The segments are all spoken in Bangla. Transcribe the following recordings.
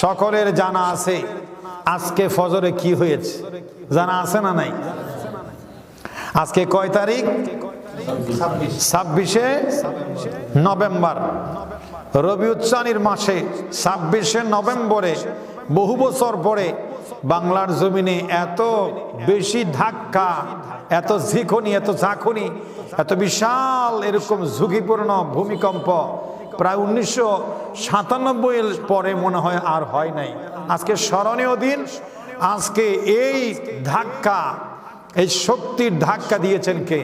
সকলের জানা আছে আজকে ফজরে কি হয়েছে, জানা আছে না নাই? আজকে কয় তারিখ? 26শে নভেম্বর, রবিউল আউয়াল মাসে 26শে নভেম্বরে বহু বছর পরে বাংলার জমিনে এত বেশি ধাক্কা, এত ঝিঁকুনি, এত ঝাঁকুনি, এত বিশাল এরকম ঝুঁকিপূর্ণ ভূমিকম্প প্রায় 1997 পরে মনে হয় আর হয় নাই। আজকে স্মরণীয় দিন। আজকে এই ধাক্কা, এই শক্তির ধাক্কা দিয়েছেন কে?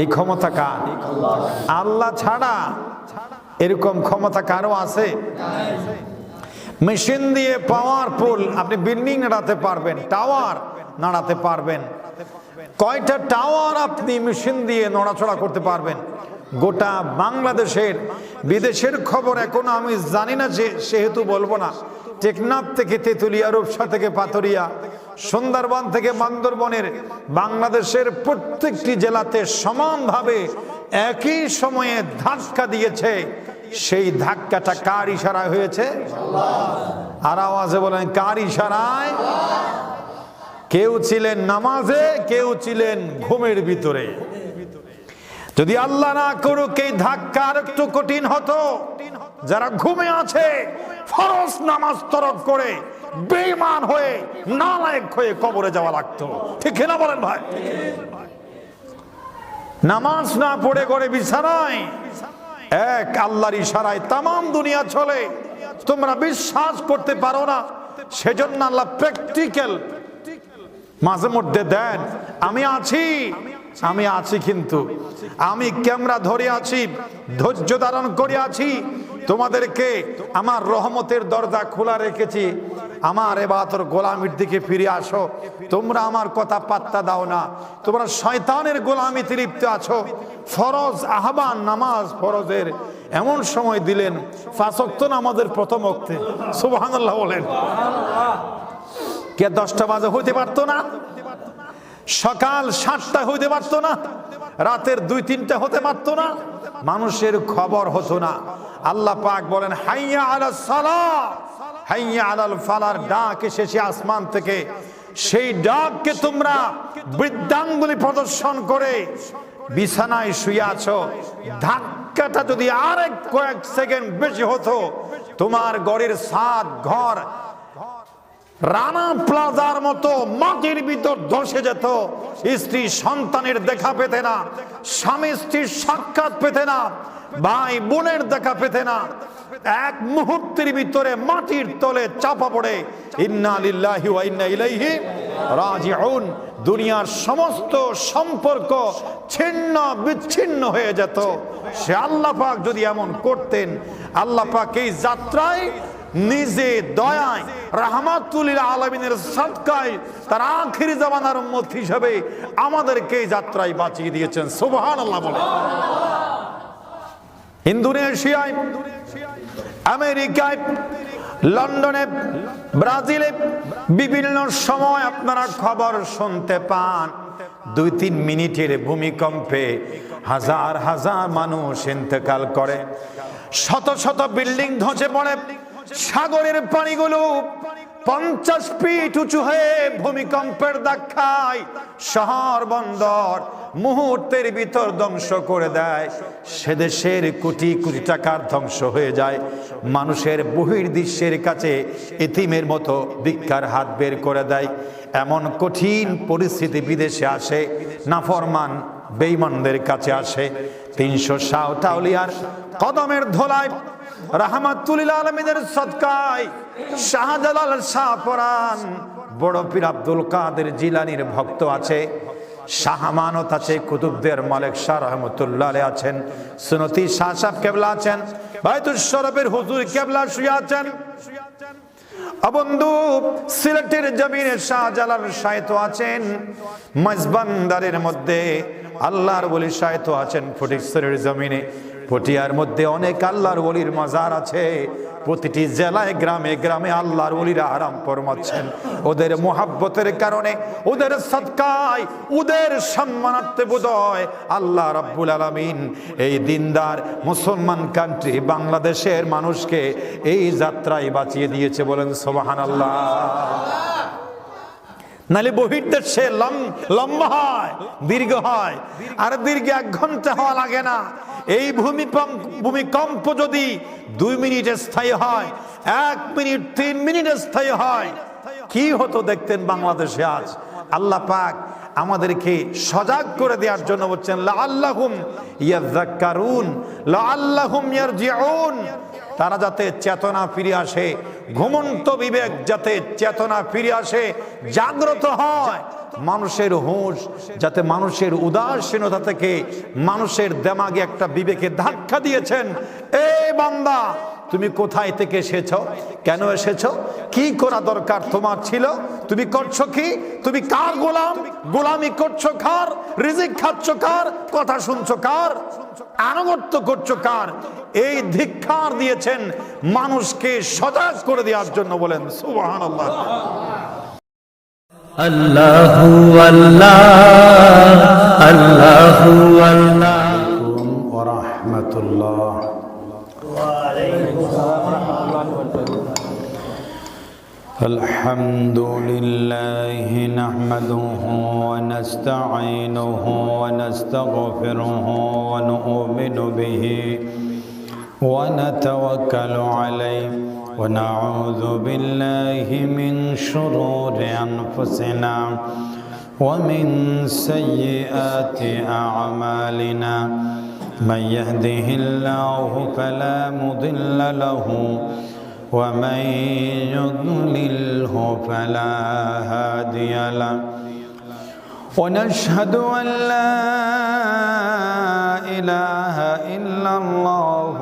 এই ক্ষমতা কার? আল্লাহ ছাড়া এরকম ক্ষমতা কারো আছে? মেশিন দিয়ে পাওয়ারফুল আপনি বিল্ডিং নাড়াতে পারবেন, টাওয়ার নাড়াতে পারবেন। কয়টা টাওয়ার আপনি মেশিন দিয়ে নড়াচড়া করতে পারবেন? গোটা বাংলাদেশের, বিদেশের খবর এখনো আমি জানি না, যে সেহেতু বলবো না। টেকনাফ থেকে তেতুলিয়া, রূপসা থেকে পাথরিয়া, সুন্দরবন থেকে বান্দরবনের, বাংলাদেশের প্রত্যেকটি জেলাতে সমানভাবে একই সময়ে ধাক্কা দিয়েছে। সেই ধাক্কাটা কার ইশারায় হয়েছে? আর আওয়াজে বলেন, কার ইশারায়? কেউ ছিলেন নামাজে, কেউ ছিলেন ঘুমের ভিতরে। যদি আল্লাহ না করুক এই ধাক্কা আর একটু কঠিন হতো, যারা ঘুমে আছে ফরজ নামাজ তরক করে বেঈমান হয়ে নালায়েক হয়ে কবরে যাওয়া লাগতো। ঠিক না বলেন ভাই? নামাজ না পড়ে করে বিছানায় এক আল্লাহর ইশারায় তামাম দুনিয়া চলে। তোমরা বিশ্বাস করতে পারো না, সেজন্য আল্লাহ প্র্যাকটিক্যাল মাঝে মধ্যে দেন। আমি আছি কিন্তু আমি ক্যামেরা ধরে আছি, ধৈর্য ধারণ করে আছি, তোমাদেরকে আমার রহমতের দরজা খোলা রেখেছি। আমার ইবাদতের গোলামির দিকে ফিরে আসো। তোমরা আমার কথা পাত্তা দাও না, তোমরা শয়তানের গোলামিতে লিপ্ত আছো। ফরজ আহ্বান, নামাজ ফরজের এমন সময় দিলেন 5 ওয়াক্ত নামাজের প্রথম ওয়াক্তে। সুবহানাল্লাহ বলেন। কে 10টা বাজে হইতে পারতো না? সকাল 7টা হইতে পারতো না? রাতের 2-3টা হতে পারতো না? মানুষের খবর হতো না। আল্লাহ পাক বলেন, হাইয়া আলাস সালাহ, হাইয়া আলাল ফালার ডাক এসেছে আসমান থেকে। সেই ডাককে তোমরা বৃদ্ধাঙ্গুলি প্রদর্শন করে বিছানায় শুয়ে আছো। ধাক্কাটা যদি আরেক কয়েক সেকেন্ড বেশি হতো, তোমার ঘরের ছাদ, ঘর রানা প্লাজার মতো মাটির ভিতর ধসে যেত। স্ত্রী সন্তানের দেখা পেতে না, স্বামী স্ত্রীর সাক্ষাৎ পেতে না, ভাই বোনের দেখা পেতে না। এক মুহূর্তের ভিতরে মাটির তলে চাপা পড়ে ইন্না লিল্লাহি ওয়া ইন্না ইলাইহি রাজিউন দুনিয়ার সমস্ত সম্পর্ক ছিন্ন বিচ্ছিন্ন হয়ে যেত। সে আল্লাহ পাক যদি এমন করতেন, আল্লাহ পাক এই যাত্রায় নিজে দয়ায় রাহমাতুল লিল আলামিনের সাদকায় তার আখিরি জামানার উম্মত হিসেবে আমাদেরকে এই যাত্রায় বাঁচিয়ে দিয়েছেন। সুবহানাল্লাহ বলেন। ইন্দোনেশিয়ায়, আমেরিকায়, লন্ডনে, ব্রাজিলে বিভিন্ন সময় আপনারা খবর শুনতে পান 2-3 মিনিটের ভূমিকম্পে হাজার হাজার মানুষ ইন্তেকাল করে, শত শত বিল্ডিং ধসে পড়ে, সাগরের পানিগুলো 50 ফিট উঁচু হয়ে ভূমিকম্পের ধাক্কায় শহর বন্দর মুহূর্তের ভিতর ধ্বংস করে দেয়। সে দেশের কোটি কোটি টাকার ধ্বংস হয়ে যায়। মানুষের বহির্দৃশ্যের কাছে এতিমের মতো ভিক্ষার হাত বের করে দেয়। এমন কঠিন পরিস্থিতি বিদেশে আসে, নাফরমান বেঈমানদের কাছে আসে। 300 শাহ আউলিয়ার কদমের ধুলায়, রাহমাতুল লিল আলামিনের সাদকায়, শাহজালাল শাহপরান, বড় পীর আব্দুল কাদের জিলানীর ভক্ত আছে, শাহ আমানত আছে, কুতুবদের মালিক শাহ রহমাতুল্লাহ আলাইহি আছেন, সুন্নতি শাহ সাহেব কেবলা আছেন, বাইতুল শরফের হুজুর কেবলা শুয়ে আছেন। বন্ধু, সিলেটের জমিনে শাহজালাল শায়ত আছেন, মাঝবান্দারের মধ্যে আল্লাহর ওলি শায়ত আছেন, ফটিকছড়ির জমিনে পটিয়ার মধ্যে অনেক আল্লাহর ওলির মাজার আছে। প্রতিটি জেলায় গ্রামে গ্রামে আল্লাহর ওলিরা আরাম ফরমাচ্ছেন। ওদের মোহাব্বতের কারণে, ওদের সদকায়, ওদের সম্মানার্থে বোধহয় আল্লাহ রাব্বুল আলামিন এই দিনদার মুসলমান কান্ট্রি বাংলাদেশের মানুষকে এই যাত্রায় বাঁচিয়ে দিয়েছে। বলেন সুবহানাল্লাহ। নালে বহির্দেশে লম্বা হয়, দীর্ঘ হয়, আর দীর্ঘ 1 ঘন্টা হওয়া লাগে না। এই ভূমিকম্প যদি 2 মিনিট স্থায়ী হয়, 1 মিনিট 3 মিনিট স্থায়ী হয়, কি হতো দেখতেন বাংলাদেশে আজ। আল্লাহ পাক আমাদেরকে সজাগ করে দেওয়ার জন্য বলছেন লাআল্লাহুম ইয়াযাক্কারুন লাআল্লাহুম ইয়ারজিউন। তারা যাতে চেতনা ফিরে আসে, ঘুমন্ত বিবেক যাতে চেতনা ফিরে আসে, জাগ্রত হয়, মানুষের হুঁশ যাতে মানুষের উদাসীনতা থেকে মানুষের দেমাগে একটা বিবেকে ধাক্কা দিয়েছেন। এই বান্দা, তুমি কোথায় থেকে এসেছো, কেন এসেছো, কি করা দরকার তোমার ছিল, তুমি করছো কি, তুমি কার গোলাম, গোলামি করছো কার, রিজিক খাচ্ছ কার, কথা শুনছো কার, আনুগত্য করছো কার। এই ধিক্কার দিয়েছেন মানুষকে সজাগ করে দেওয়ার জন্য। বলেন সুবহানাল্লাহ। আল্লাহু আল্লাহ আল্লাহু আল্লাহ ওয়া রাহমাতুল্লাহ। الحمد لله نحمده ونستعينه ونستغفره ونؤمن به ونتوكل عليه ونعوذ بالله من شرور أنفسنا ومن سيئات أعمالنا من يهده الله فلا مضل له ومن يضلله فلا هادي له ونشهد أن لا إله إلا الله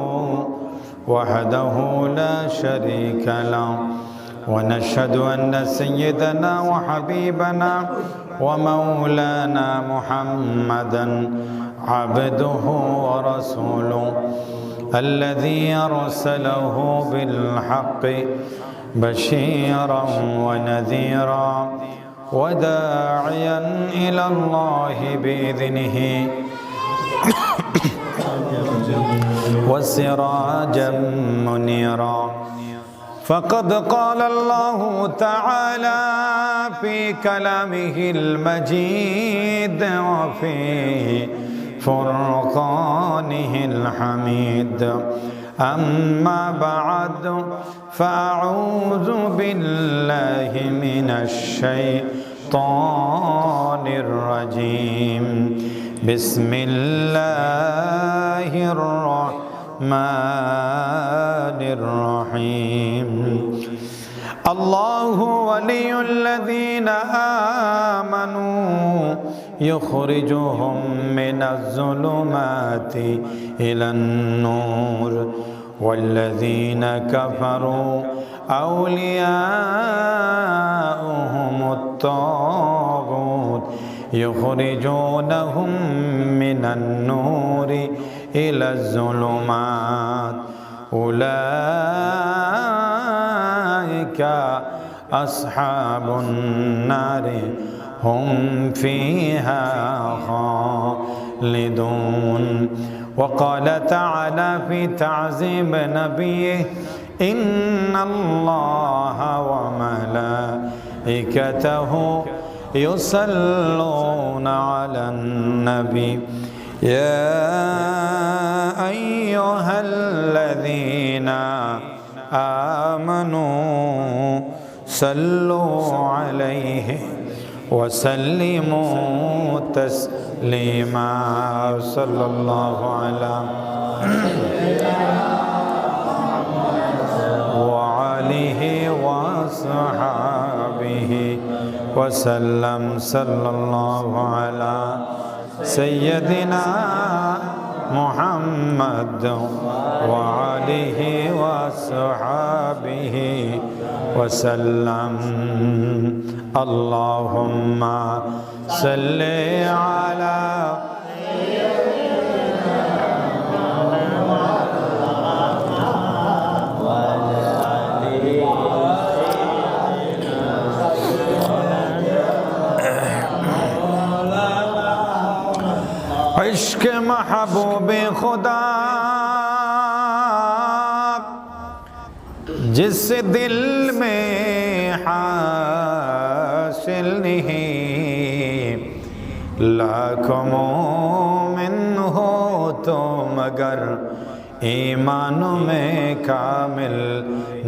وحده لا شريك له ونشهد أن سيدنا وحبيبنا ومولانا محمدا عبده ورسوله الذي أرسله بالحق بشيرا ونذيرا وداعيا إلى الله بإذنه وسراجا منيرا. فقد قال الله تعالى في كلامه المجيد وفي فرقانه الحميد. أما بعد فأعوذ بالله من الشيطان الرجيم. بسم الله الرحمن الرحيم. الله ولي الذين آمنوا يخرجهم من الظلمات إلى النور والذين كفروا أولياؤهم الطاغوت يخرجونهم من النور إلى الظلمات أولئك أصحاب النار هم فيها خالدون. وقال تعالى في تعظيم نبيه إن الله وملائكته يصلون على النبي يا أيها الذين آمنوا صلوا عليه وسلموا تسليما. صلى الله على وآله وصحبه وسلم. صلى الله على سيدنا محمد وآله وصحبه وسلم. اللهم صل على इश्क महबूब खुदा जिस दिल में हासिल नहीं, लाखों मोमिन हो तो मगर ईमान में कामिल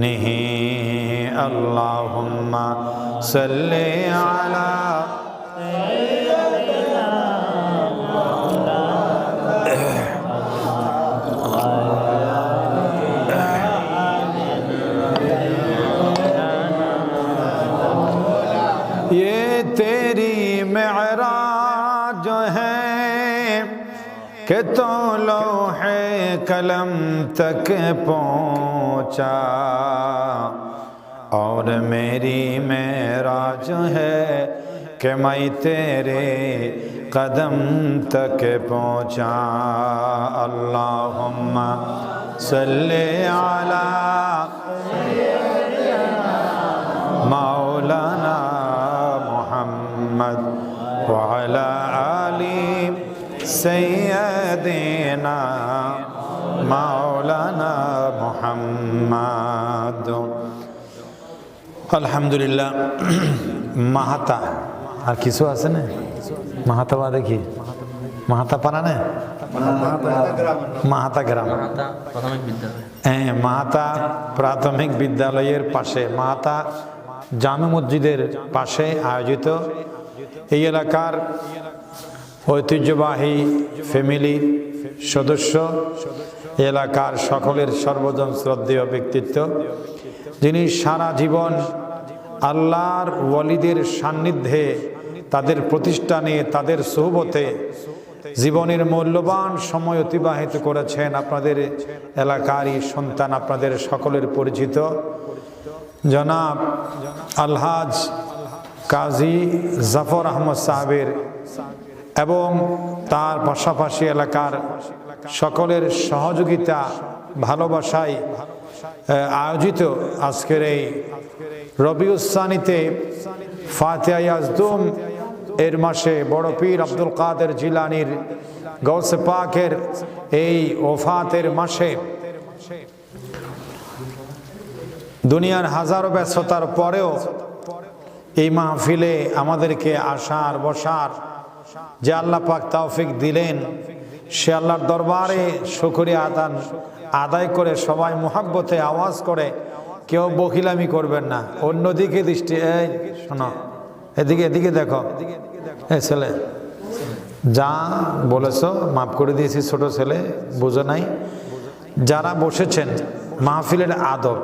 नहीं। अल्लाहुम्मा सल्ली अला ये तेरी मेराज है कि तो लौहे कलम तक पहुँचा, और मेरी मेराज है कि मैं तेरे कदम तक पहुँचा। अल्लाहुम्मा सल्ली अला मौलाना मुहम्मद व अला आलि सय्यदिना मौलाना मुहम्मद। আলহামদুলিল্লাহ। মাহাতা আর কিছু আছে না? মাহাতা বা দেখি মাহাতা পারা না, মাহাতা গ্রাম, হ্যাঁ মাহাতা প্রাথমিক বিদ্যালয়ের পাশে, মাহাতা জামে মসজিদের পাশে আয়োজিত এই এলাকার ঐতিহ্যবাহী ফ্যামিলি সদস্য, এলাকার সকলের সর্বজন শ্রদ্ধেয় ব্যক্তিত্ব, যিনি সারা জীবন আল্লাহর ওয়ালিদের সান্নিধ্যে, তাদের প্রতিষ্ঠানে, তাদের সোহবতে জীবনের মূল্যবান সময় অতিবাহিত করেছেন। আপনাদের এলাকারই সন্তান, আপনাদের সকলের পরিচিত জনাব আলহাজ কাজী জাফর আহমদ সাহেবের এবং তার পাশাপাশি এলাকার সকলের সহযোগিতা ভালোবাসায় আয়োজিত আজকের এই রবিউসানিতে ফাতিহা ইয়াজদুম এর মাসে বড় পীর আব্দুল কাদের জিলানীর গৌসে পাকের এই ওফাতের মাসে দুনিয়ার হাজারো ব্যস্ততার পরেও এই মাহফিলে আমাদেরকে আসার বসার যে আল্লাহ পাক তৌফিক দিলেন, সে আল্লাহর দরবারে শুকরিয়া আদায় করে সবাই মুহাব্বতে আওয়াজ করে, কেউ বখিলামি করবেন না। অন্যদিকে দৃষ্টি, এই শোনো, এদিকে এদিকে দেখো, এই ছেলে যা বলেছো মাফ করে দিয়েছি, ছোট ছেলে বুঝো নাই। যারা বসেছেন মাহফিলের আদব,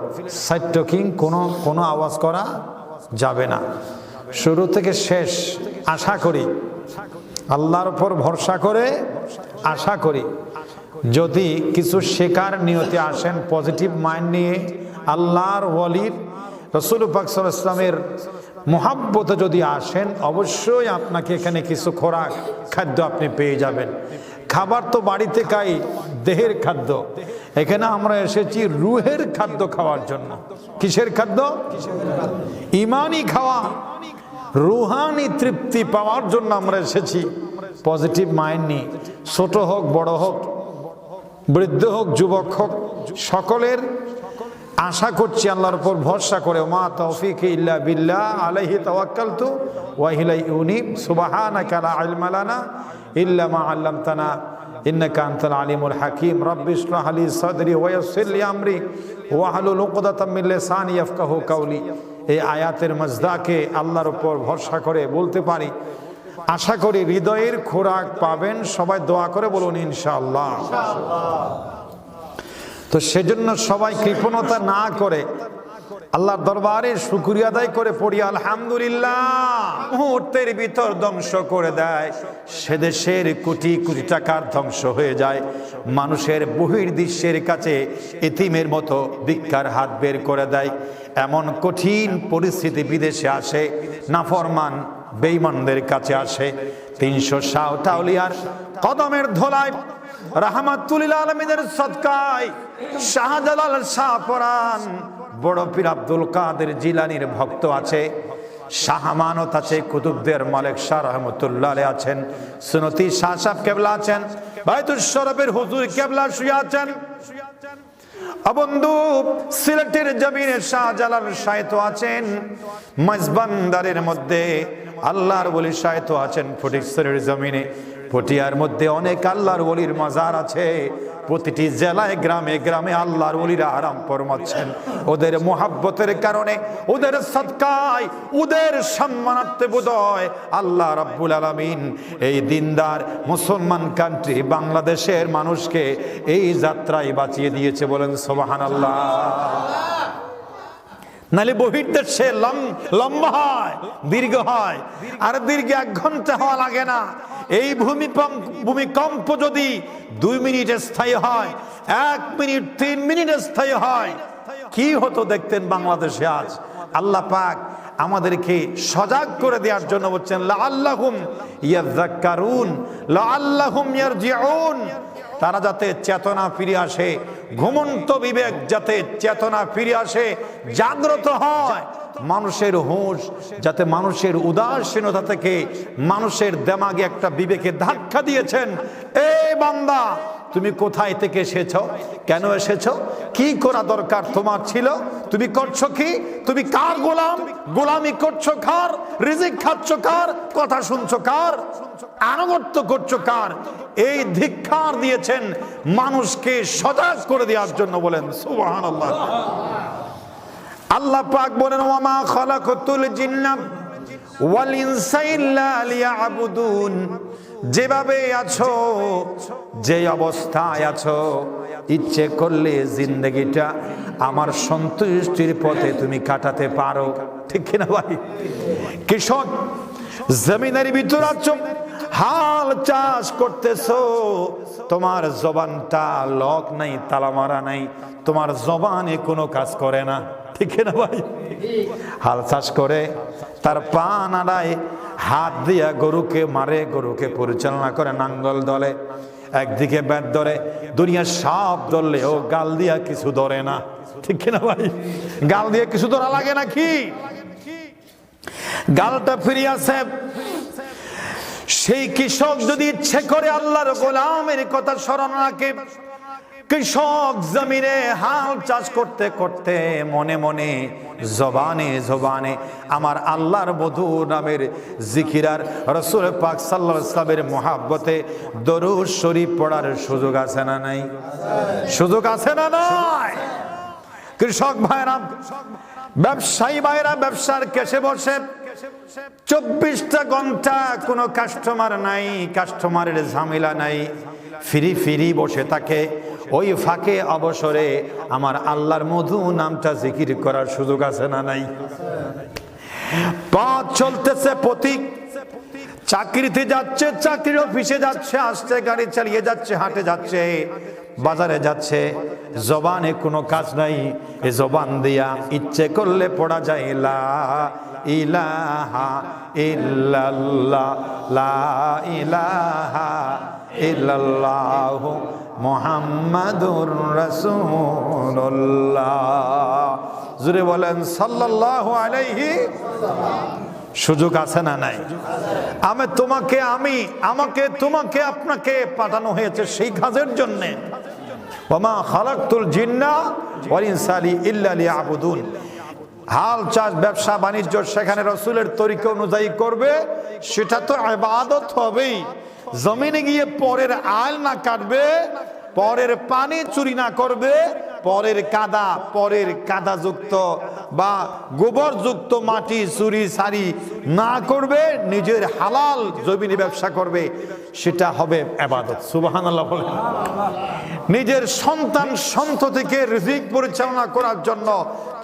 সাইড টকিং কোনো আওয়াজ করা যাবে না। শুরু থেকে শেষ আশা করি, আল্লাহর উপর ভরসা করে আশা করি, যদি কিছু শেখার নিয়তে আসেন, পজিটিভ মাইন্ড নিয়ে আল্লাহর ওয়ালির রাসূল পাক সাল্লাল্লাহু আলাইহি ওয়াসাল্লামের মুহাব্বতে যদি আসেন, অবশ্যই আপনাকে এখানে কিছু খোরাক খাদ্য আপনি পেয়ে যাবেন। খাবার তো বাড়িতে খাই, দেহের খাদ্য। এখানে আমরা এসেছি রুহের খাদ্য খাওয়ার জন্য। কিসের খাদ্য? ইমানি খাওয়া, রুহানি তৃপ্তি পাওয়ার জন্য আমরা এসেছি। পজিটিভ মাইন্ড নিয়ে, ছোট হোক বড় হোক, বৃদ্ধ হোক যুবক হোক, সকলের আশা করছি আল্লাহর উপর ভরসা করে, মা তৌফিক ইল্লা বিল্লাহ আলাইহি তাওয়াক্কালতু ওয়া ইলাইহি উনীব, সুবহানাকা লা ইলমা লানা ইল্লা মা আল্লামতানা ইন্নাকা আনতাল আলিমুল হাকিম, রাব্বি ইশরাহ লি সাদরি ওয়া ইয়াসসির লি আমরি ওয়াহলুল উকদাতাম মিন লিসানি ইয়াফকাহু কাওলি। এই আয়াতের মজদাকে আল্লাহর উপর ভরসা করে বলতে পারি, আশা করি হৃদয়ের খোরাক পাবেন। সবাই দোয়া করে বলুন ইনশাআল্লাহ। তো সেজন্য সবাই কৃপণতা না করে আল্লাহর দরবারে শুকরিয়া আদায় করে পড়ি আলহামদুলিল্লাহ। মুহূর্তের ভিতর ধ্বংস করে দেয়, সে দেশের কোটি কোটি টাকার ধ্বংস হয়ে যায়। মানুষের বহির্দৃশ্যের কাছে এতিমের মতো ভিক্ষার হাত বের করে দেয়। এমন কঠিন পরিস্থিতি বিদেশে আসে, নাফরমান বেঈমানদের কাছে আসে। ৩৬০ আউলিয়ার কদমের ধোলায়, রাহমাতুল লিল আলামিনের সদকায়, শাহজালাল শাহ পরাণ বড় পীর আব্দুল কাদের জিলানীর ভক্ত আছে। শাহ আমানত আছে, কুতুবদের মালিক শাহ রহমতুল্লাহ আলাইহি আছেন, সুনতি শাহ সাহেব কেবলা আছেন, বাইতুল শরফের হুজুর কেবলা শুয়ে আছেন। বন্ধু, সিলেটের জমিনে শাহজালাল সাহিত্য আছেন, মাঝবান্দারের মধ্যে আল্লাহর ওলি সাহিত্য আছেন, ফটিকছড়ির জমিনে পটিয়ার মধ্যে অনেক আল্লাহর ওলির মাজার আছে। প্রতিটি জেলায় গ্রামে গ্রামে আল্লাহর ওলিরা আরাম ফরমাচ্ছেন। ওদের মোহাব্বতের কারণে, ওদের সদকায়, ওদের সম্মানার্থে বোধহয় আল্লাহ রাব্বুল আলামিন এই দিনদার মুসলমান কান্ট্রি বাংলাদেশের মানুষকে এই যাত্রায় বাঁচিয়ে দিয়েছে। বলেন সুবহানাল্লাহ। নালে বহির্দেশে লম্বা হয়, দীর্ঘ হয়, আর দীর্ঘ 1 ঘন্টা হওয়া লাগে না। এই ভূমিকম্প যদি 2 মিনিটে স্থায়ী হয়, 1 মিনিট 3 মিনিটে স্থায়ী হয়, কি হতো দেখতেন বাংলাদেশে আজ। আল্লাহ পাক আমাদেরকে সজাগ করে দেওয়ার জন্য বলছেন, লাআল্লাহুম ইয়াযাক্কারুন লাআল্লাহুম ইয়ারজিউন। তারা যাতে চেতনা ফিরে আসে, ঘুমন্ত বিবেক যাতে চেতনা ফিরে আসে, জাগ্রত হয়, মানুষের হুঁশ যাতে মানুষের উদাসীনতা থেকে মানুষের দেমাগে একটা বিবেকে ধাক্কা দিয়েছেন। এই বান্দা, তুমি কোথায় থেকে এসেছো, কেন এসেছো, কি করা দরকার তোমার ছিল, তুমি করছো কি, তুমি কার গোলাম, গোলামি করছো কার, রিজিক খাচ্ছ কার, কথা শুনছো কার, আনুগত্য করছো কার। এই ধিক্কার দিয়েছেন মানুষকে সজাগ করে দেওয়ার জন্য। বলেন সুবহানাল্লাহ। আল্লাহ পাক বলেন, ওয়ামা খালাকাতুল জিন্না ওয়াল ইনসা ইল্লা লিয়াবুদুন। যেভাবে আছো, যে অবস্থায় আছো, ইচ্ছে করলে জিন্দগিটা আমার সন্তুষ্টির পথে তুমি কাটাতে পারো, ঠিক কিনা ভাই? কৃষক জমিনের ভিতর আছো, হাল চাষ করতেছো, তোমার জবানটা লক নাই, তালা মারা নাই, তোমার জবানে কোনো কাজ করে না, ঠিক না ভাই? হাল চাষ করে, তার পা নাড়ায়, হাত দিয়া গরুকে মারে, গরুকে পরিচালনা করে, নাঙ্গল দলে, একদিকে ব্যাট ধরে, দুনিয়ার সব ধরলেও গাল দিয়া কিছু ধরে না, ঠিক না ভাই? গাল দিয়ে কিছু ধরা লাগে নাকি? গালটা ফিরিয়ে আসে। সেই কৃষক যদি ইচ্ছে করে আল্লাহর গোলামের কথা স্মরণ রাখে, কৃষক জমিনে হাল চাষ করতে করতে মনে মনে জবানে জবানে আমার আল্লাহর মধুর নামের জিকির আর রাসূল পাক সাল্লাল্লাহু আলাইহি ওয়াসাল্লামের মুহাব্বতে দরুদ শরীফ পড়ার সুযোগ আছে না নাই? সুযোগ আছে না নাই? কৃষক ভাইরা, ব্যবসায়ী ভাইরা ব্যবসার কেসে বসে 24টা ঘন্টা কোনো কাস্টমার নাই, কাস্টমারের ঝামেলা নাই, ফিরি ফিরি বসে থাকে। ওই ফাঁকে অবসরে আমার আল্লাহর মধু নামটা জিকির করার সুযোগ আছে না নাই? পথ চলতেছে পথিক, চাকরিতে যাচ্ছে, চাকরির অফিসে যাচ্ছে, আসছে, গাড়ি চালিয়ে যাচ্ছে, হাটে যাচ্ছে, বাজারে যাচ্ছে, জবানে কোনো কাজ নাই। এই জবান দিয়া ইচ্ছে করলে পড়া যায় লা ইলাহা ইল্লাল্লাহ, লা ইলাহা ইল্লাল্লাহ মুহাম্মাদুর রাসূলুল্লাহ। জোরে বলেন সাল্লাল্লাহু আলাইহি। সুযোগ আছে না নাই? আমাকে তোমাকে আপনাকে পাঠানো হয়েছে সেই কাজের জন্য। ওয়ামা খালাকতুল জিন্না ওয়াল ইনসা ইল্লা লিয়াবুদুন। হাল চাষ ব্যবসা বাণিজ্য সেখানে রাসূলের তরিকা অনুযায়ী করবে, সেটা তো ইবাদত হবেই। জমিনে গিয়ে পরের আল না কাটবে, পরের পানি চুরি না করবে, পরের কাদাযুক্ত বা গোবরযুক্ত মাটি চুরি সারি না করবে, নিজের হালাল জমিনে ব্যবসা করবে, সেটা হবে ইবাদত। সুবহানাল্লাহ বলেন। নিজের সন্তান সন্ততিকে রিজিক পরিচালনা করার জন্য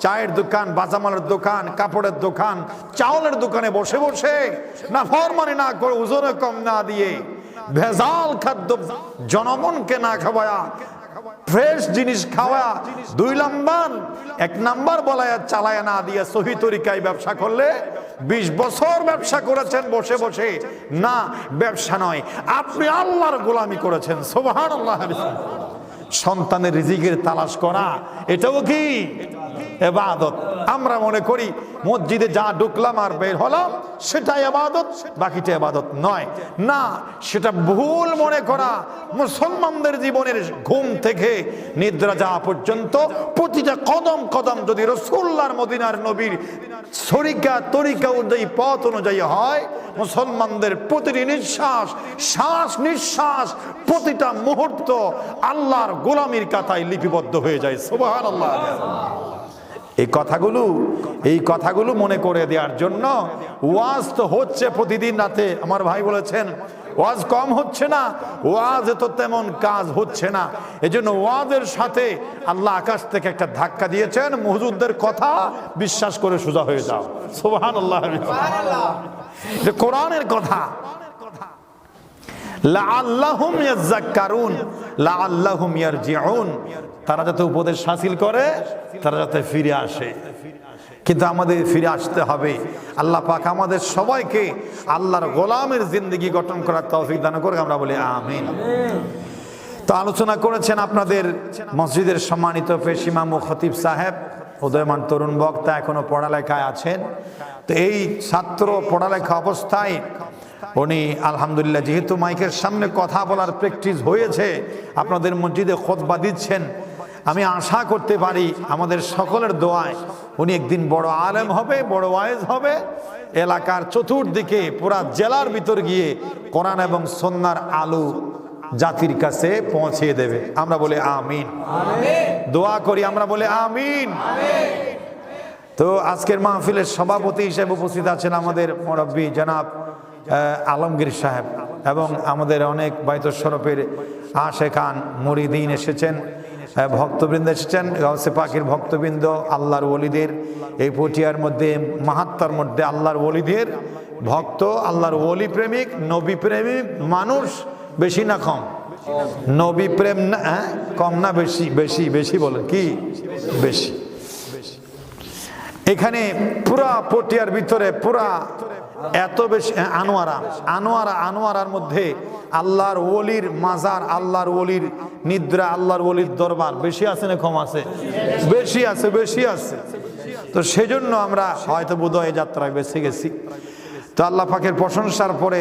চায়ের দোকান, বাজামালের দোকান, কাপড়ের দোকান, চাউলের দোকানে বসে বসে নাফরমানি না করে, ওজনে কম না দিয়ে, ভেজাল খাদ্য জনগণকে না খাওয়ায়া, ফ্রেশ জিনিস খাওয়া, 2 নাম্বার 1 নাম্বার বলায়া চালায়া না দিয়ে সহি তরিকায় ব্যবসা করলে 20 বছর ব্যবসা করেছেন বসে বসে, না ব্যবসা নয়, আপনি আল্লাহর গোলামি করেছেন। সুবহানাল্লাহ। সন্তানের রিজিকের তালাশ করা, এটাও কি ইবাদত? আমরা মনে করি মসজিদে যা ঢুকলাম আর বের হলাম সেটাই ইবাদত, বাকিটা ইবাদত নয়। না, সেটা ভুল মনে করা। মুসলমানদের জীবনের ঘুম থেকে নিদ্রা যাওয়া পর্যন্ত প্রতিটা কদম কদম যদি রাসূলুল্লাহর মদিনার নবীর তরিকা অনুযায়ী, পথ অনুযায়ী হয়, মুসলমানদের প্রতিটি নিঃশ্বাস, শ্বাস নিঃশ্বাস, প্রতিটা মুহূর্ত আল্লাহর গোলামির কাতায় লিপিবদ্ধ হয়ে যায়। সুবহানাল্লাহ। এই কথাগুলো মনে করে দেওয়ার জন্য ওয়াজ তো হচ্ছে প্রতিদিন রাতে। আমার ভাই বলেছেন ওয়াজ কম হচ্ছে না, ওয়াজে তো তেমন কাজ হচ্ছে না। এজন্য ওয়াজের সাথে আল্লাহ আকাশ থেকে একটা ধাক্কা দিয়েছেন, হুজুরদের কথা বিশ্বাস করে সোজা হয়ে যাও। সুবহানাল্লাহ। এটা কোরআনের কথা। লাআল্লাহুম ইয়াযাক্কারুন লাআল্লাহুম ইয়ারজিউন, তারা যাতে উপদেশ হাসিল করে, তারা যাতে ফিরে আসে। কিন্তু আমাদের ফিরে আসতে হবে। আল্লাহ পাক আমাদের সবাইকে আল্লাহর গোলামের জিন্দেগি গঠন করার তৌফিক দান করে, আমরা বলি আমিন। তো আলোচনা করেছেন আপনাদের মসজিদের সম্মানিত পেশ ইমাম ও খতিব সাহেব, উদয়মান তরুণ বক্তা, এখনো পড়ালেখায় আছেন। তো এই ছাত্র পড়ালেখা অবস্থায় উনি আলহামদুলিল্লাহ, যেহেতু মাইকের সামনে কথা বলার প্র্যাকটিস হয়েছে, আপনাদের মসজিদে খুতবা দিচ্ছেন, আমি আশা করতে পারি আমাদের সকলের দোয়ায় উনি একদিন বড় আলেম হবে, বড় ওয়াইজ হবে, এলাকার চতুর্দিকে পুরা জেলার ভিতর গিয়ে কোরআন এবং সুন্নাহর আলো জাতির কাছে পৌঁছে দেবে। আমরা বলি আমিন। দোয়া করি, আমরা বলি আমিন। তো আজকের মাহফিলের সভাপতি হিসেবে উপস্থিত আছেন আমাদের মুরব্বী জনাব আলমগীর সাহেব, এবং আমাদের অনেক বাইতুল শরফের আশেকান মুরিদিন এসেছেন, ভক্তবৃন্দ এসেছেন, গাউসে পাকের ভক্তবৃন্দ, আল্লাহর ওলিদের এই পটিয়ার মধ্যে, মাহাত্মার মধ্যে আল্লাহর ওলিদের ভক্ত, আল্লাহর ওলি প্রেমিক, নবী প্রেমিক মানুষ বেশি না কম? নবী প্রেম না কম না বেশি? বেশি। বেশি বলেন কি? বেশি। এখানে পুরা পটিয়ার ভিতরে পুরা এত বেশি আনোয়ারার মধ্যে আল্লাহর ওলির মাজার, আল্লাহর ওলির নিদ্রা, আল্লাহর ওলির দরবার বেশি আছে না কম আছে? বেশি আছে, বেশি আছে। তো সেজন্য আমরা হয়তো বোধহয় যাত্রায় বেঁচে গেছি। তো আল্লাহ পাকের প্রশংসার পরে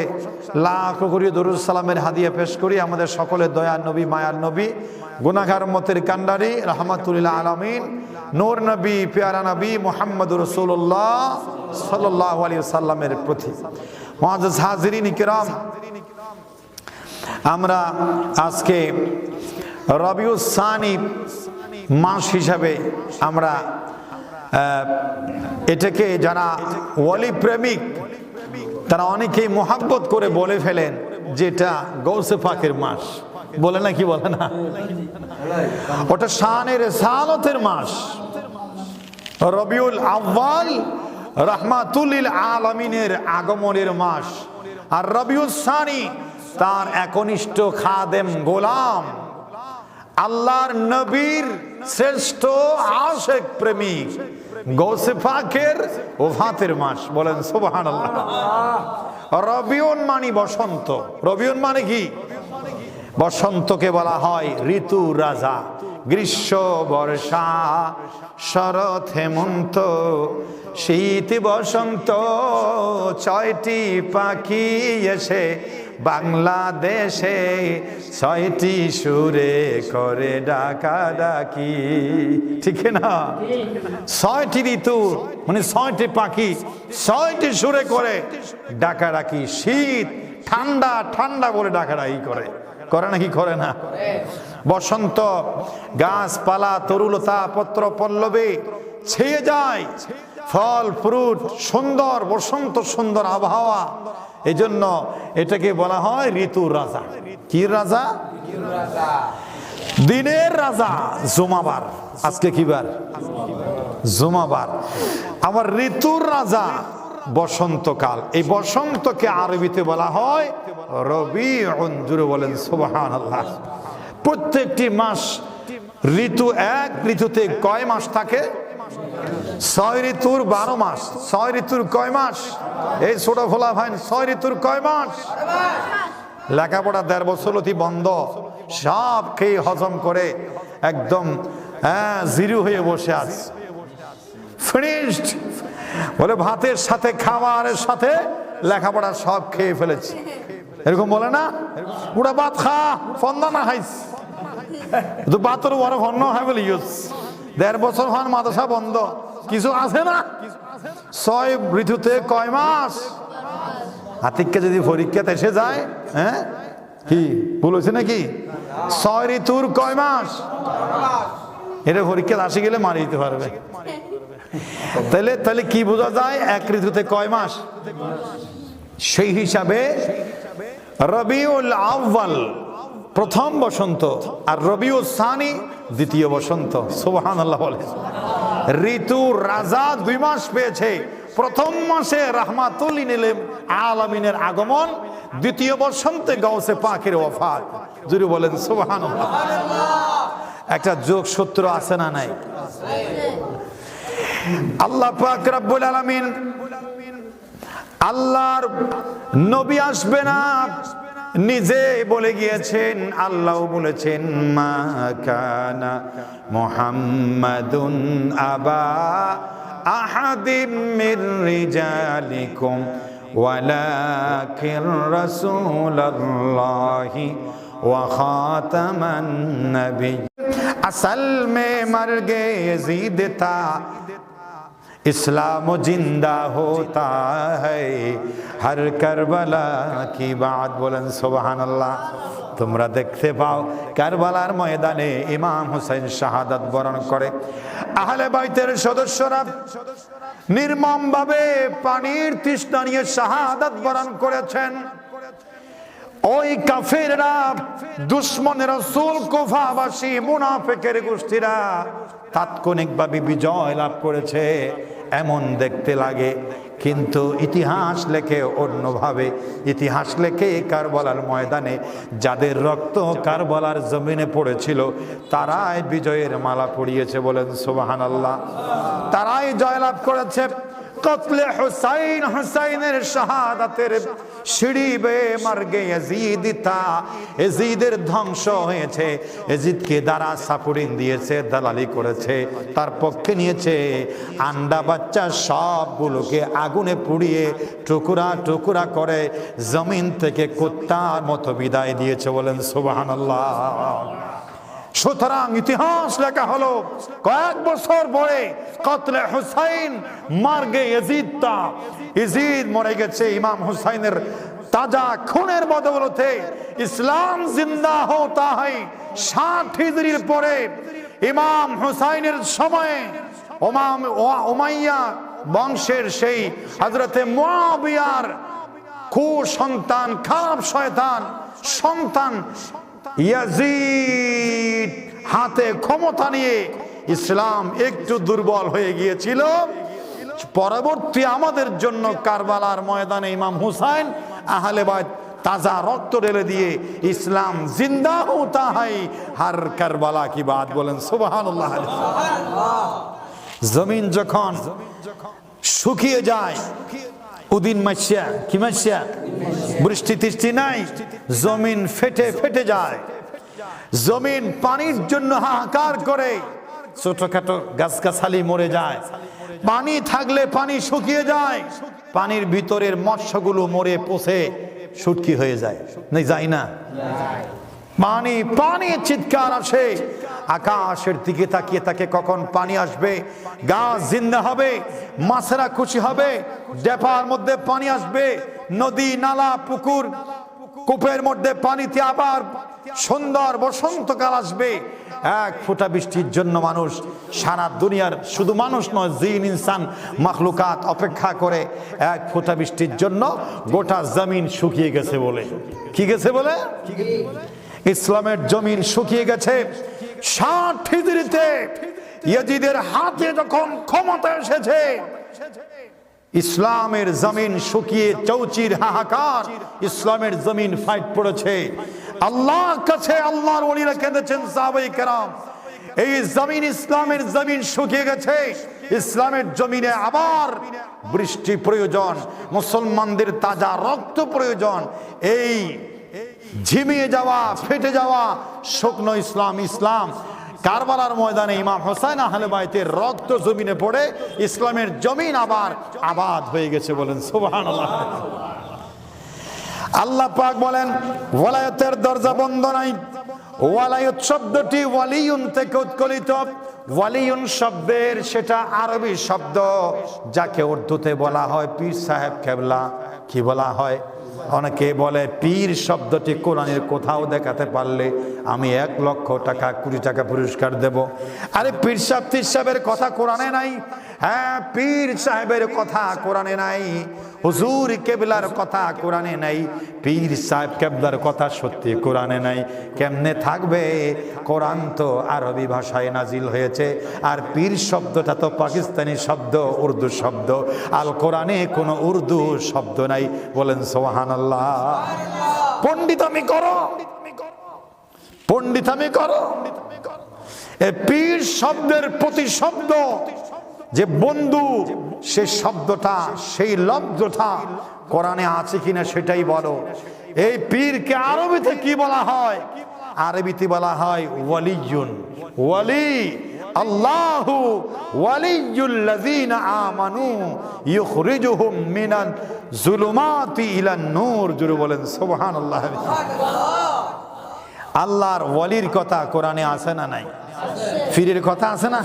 লাখ কোটি দরুদ সালামের হাদিয়া পেশ করি আমাদের সকলের দয়ার নবী, মায়ার নবী, গুনাহগার উম্মতের কান্ডারি, রাহমাতুল্লিল আলামিন, নূর নবী, পেয়ারা নবী মুহাম্মদুর রাসূলুল্লাহ সাল্লাল্লাহু আলাইহি ওয়াসাল্লামের প্রতি। মুআজ্জাজ হাজিরিন কিরাম, আমরা আজকে রবিউল সানি মাস হিসাবে আমরা এটাকে, যারা ওলি প্রেমিক তারা অনেকেই মোহাব্বত করে বলে ফেলেন যেটা গৌসে পাকের মাস, বলে না? কি বলে না? ওটা শানের রিসালাতের মাস। রবিউল আউয়াল রাহমাতুল আলামিনের আগমনের মাস, আর রবিউল সানি তার একনিষ্ঠ খাদেম গোলাম, আল্লাহর নবীর শ্রেষ্ঠ আশিক প্রেমিক গৌসে পাকের ওফাতের মাস। বলেন সুবহানাল্লাহ। রবিউল মানে বসন্ত। রবিউল মানে কি? বসন্তকে বলা হয় ঋতু রাজা। গ্রীষ্ম, বর্ষা, শরৎ, হেমন্ত, শীত, বসন্ত, ছয়টি পাখি এসে বাংলাদেশে ছয়টি সুরে করে ডাকাডাকি। ঠিক না? ছয়টি ঋতু মানে ছয়টি পাখি ছয়টি সুরে করে ডাকাডাকি। শীত, ঠান্ডা, ঠান্ডা বলে ডাকাডাকি করে, করে নাকি করে না? বসন্ত, গাছপালা, তরুলতা, পত্র পল্লবে ছেয়ে যায়, ফল ফ্রুট, সুন্দর বসন্ত, সুন্দর আবহাওয়া। এই জন্য এটাকে বলা হয় ঋতুর রাজা। কি রাজা? দিনের রাজা জুমাবার। আজকে কি বার? জুমাবার। আবার ঋতুর রাজা বসন্তকাল। এই বসন্তকে আরবিতে বলা হয় রবিউন। জুড়ে বলেন সুবহানাল্লাহ। প্রত্যেকটি মাস ঋতু, এক ঋতুতে কয় মাস থাকে? 6 ঋতুর 12 মাস। 6 ঋতুর কয় মাস? এই ছোট খোলা ভাই, 6 ঋতুর কয় মাস? লেখাপড়া 1.5 বছর অতি বন্ধ, সব খেয়ে হজম করে একদম জিরো হয়ে বসে আছে। ফিনিশড। বলে ভাতের সাথে খাবারের সাথে লেখাপড়া সব খেয়ে ফেলেছি, এরকম বলে না? পুরা ভাত খা ফন্দা না খাইস তো বাতর বড় ভন্ন হয় বলে ইউজ 1.5 বছর হন মাদ্রাসা বন্ধ, কিছু আছে না? 6 ঋতুতে কয় মাস? আতিককে যদি পরীক্ষাতে এসে যায়, হ্যাঁ কি বলেছে নাকি 6 ঋতুর কয় মাস? এটা পরীক্ষা আসে গেলে মারি দিতে পারবে। তাহলে কি বোঝা যায় 1 ঋতুতে কয় মাস? সেই হিসাবে রবিউল আউয়াল প্রথম বসন্ত, আর রবিউল সানি দ্বিতীয় বসন্ত। সুবহানাল্লাহ বলে। ঋতু রাজা 2 মাস পেয়েছে। প্রথম মাসে রাহমাতুল লিল আলামিনের আগমন, দ্বিতীয় বসন্তে গাউসে পাকের ওয়াফাত। যদি বলেন সুবহানাল্লাহ। একটা যোগ সূত্র আছে না নাই? আল্লাহ পাক রব্বুল আলামিন, আল্লাহর নবী আসবে না নিজে বলে গিয়েছেন, আল্লাহ বলেছেন মা কানা মুহাম্মাদুন আবা আহাদিম মির রিজালিকুম ওয়ালাকিন রাসূলুল্লাহি ওয়া খাতামান নবী। असल में मर गए यजीद था, इस्लाम जिंदा होता है हर करबला की बात। बोलन सुभान अल्लाह। তোমরা দেখতে পাও কারবালার ময়দানে ইমাম হুসাইন শাহাদাত বরণ করে। আহলে বাইতের সদস্যরা নির্মমভাবে পানির তৃষ্ণা নিয়ে শাহাদাত বরণ করেছেন। ওই কাফেররা, দুশমনের রাসূল, কুফাবাসী মুনাফিকের গোষ্ঠীরা তাৎক্ষণিকভাবে বিজয় লাভ করেছে এমন দেখতে লাগে, কিন্তু ইতিহাস লেখে অন্যভাবে। ইতিহাস লেখে কারবালার ময়দানে যাদের রক্ত কারবালার জমিনে পড়েছিল তারাই বিজয়ের মালা পরিয়েছে। বলেন সুবহানাল্লাহ। তারাই জয়লাভ করেছে। কতলে হুসাইন, হুসাইনের শাহাদাতের সিঁড়ি বেয়ে মার গে ইয়াজিদ তা, ইয়াজিদের ধ্বংস হয়েছে। ইয়াজিদকে দ্বারা সাপুরিন দিয়েছে, দালালি করেছে, তার পক্ষে নিয়েছে। আন্ডা বাচ্চা সবগুলোকে আগুনে পুড়িয়ে টুকরা টুকরা করে জমিন থেকে কুত্তার মতো বিদায় দিয়েছে। বলেন সুবহানাল্লাহ। সুতরাং ইতিহাস লেখা হলো কয়েক বছর পরে কতলে হুসাইন মার গে ইয়াজিদ তা, ইয়াজিদ মরে গেছে ইমাম হুসাইনের তাজা খুনের বদৌলতে। ইসলাম জিন্দা হতা হয় 60 হিজরির পরে ইমাম হুসাইনের সময়ে উমাইয়া বংশের সেই হযরতে মুয়াবিয়ার কুসন্তান, খারাপ শয়তান সন্তান ইয়াজিদ হাতে ক্ষমতা নিয়ে ইসলাম একটু দুর্বল হয়ে গিয়েছিল। পরবর্তী আমাদের জন্য কারবালার ময়দানে ইমাম হুসাইন আহলে বাইত তাজা রক্ত ঢেলে দিয়ে ইসলাম জিন্দা হতা হয় হর কারবালা কি বাত। বলেন সুবহানাল্লাহ। জমিন যখন শুকিয়ে যায়, উদিন মাসিয়া, কি মাসিয়া, বৃষ্টি তৃষ্টি নাই, জমিন ফেটে ফেটে যায়। জমিন পানির জন্য হাহাকার করে, ছোটখাটো গাছগাছালি মরে যায়। পানি থাকলে পানি শুকিয়ে যায়, পানির ভিতরের মৎস্যগুলো মরে পচে শুটকি হয়ে যায়। নাই যায় না? পানি পানি চিৎকার আসে। আকাশের দিকে তাকিয়ে থাকে কখন পানি আসবে, গাছ জিন্দা হবে, মাছেরা খুশি হবে, ডেপার মধ্যে পানি আসবে, নদী নালা পুকুর কূপের মধ্যে পানিতে আবার সুন্দর বসন্তকাল আসবে। এক ফোঁটা বৃষ্টির জন্য মানুষ সারা দুনিয়ার, শুধু মানুষ নয়, জিন ইনসান মাখলুকাত অপেক্ষা করে এক ফোঁটা বৃষ্টির জন্য। গোটা জমিন শুকিয়ে গেছে বলে, কি গেছে বলে? ইসলামের জমিন শুকিয়ে গেছে। 60 হিজরিতে ইয়াজিদের হাতে যখন ক্ষমতা এসেছে, ইসলামের জমিন শুকিয়ে চৌচির হাহাকার, ইসলামের জমিন ফাইট পড়েছে। আল্লাহর কাছে আল্লাহর ওলিরা কেঁদেছেন, সাহাবায়ে কেরাম। এই জমিন, ইসলামের জমিন শুকিয়ে গেছে, ইসলামের জমিনে আবার বৃষ্টি প্রয়োজন, মুসলমানদের তাজা রক্ত প্রয়োজন। এই ঝিমিয়ে যাওয়া, ফেটে যাওয়া শুকনো ইসলাম কারবালার ময়দানে ইমাম হোসেন আহলে বাইতের রক্ত জমিনে পড়ে ইসলামের জমিন আবার আবাদ হয়ে গেছে, বলেন সুবহানাল্লাহ। আল্লাহ পাক বলেন ওয়ালায়াতের দরজা বন্ধ নাই। ওয়ালায়াত শব্দটি ওয়ালিউন থেকে উৎকলিত। ওয়ালিউন শব্দের সেটা আরবি শব্দ, যাকে উর্দুতে বলা হয় পীর সাহেব কেবলা। কি বলা হয়? অনেকে বলে পীর শব্দটি কোরআনের কোথাও দেখাতে পারলে আমি 1 লক্ষ টাকা 20 টাকা পুরস্কার দেব। আরে পীর সাহেব তীর সাহেবের কথা কোরআনে নাই। হ্যাঁ, পীর সাহেবের কথা কোরআনে নাই, হুজুর কেবলার কথা কোরআনে নাই, পীর সাহেব কেবলার কথা সত্যি কোরআনে নাই। কেমনে থাকবে? কোরআন তো আরবি ভাষায় নাজিল হয়েছে, আর পীর শব্দটা তো পাকিস্তানি শব্দ, উর্দু শব্দ। আল কোরআনে কোনো উর্দু শব্দ নাই, বলেন সুবহানাল্লাহ। পণ্ডিতামি করো, পণ্ডিতামি করো। এই পীর শব্দের প্রতিশব্দ যে বন্ধু, সেই শব্দটা, সেই লব্ধটা কোরআনে আছে কিনা সেটাই বলো। এই পীরকে আরবিতে কি বলা হয়? আরবিতে বলা হয় ওয়ালিয়ুন। ওয়ালি আল্লাহু ওয়ালিয়ুল্লাযীনা আমানু ইখরিজুহুম মিনাল যুলুমাতি ইলান নূর। জোরে বলেন সুবহানাল্লাহ। আল্লাহর ওয়ালির কথা কোরআনে আছে না নাই? পীরের কথা আছে না?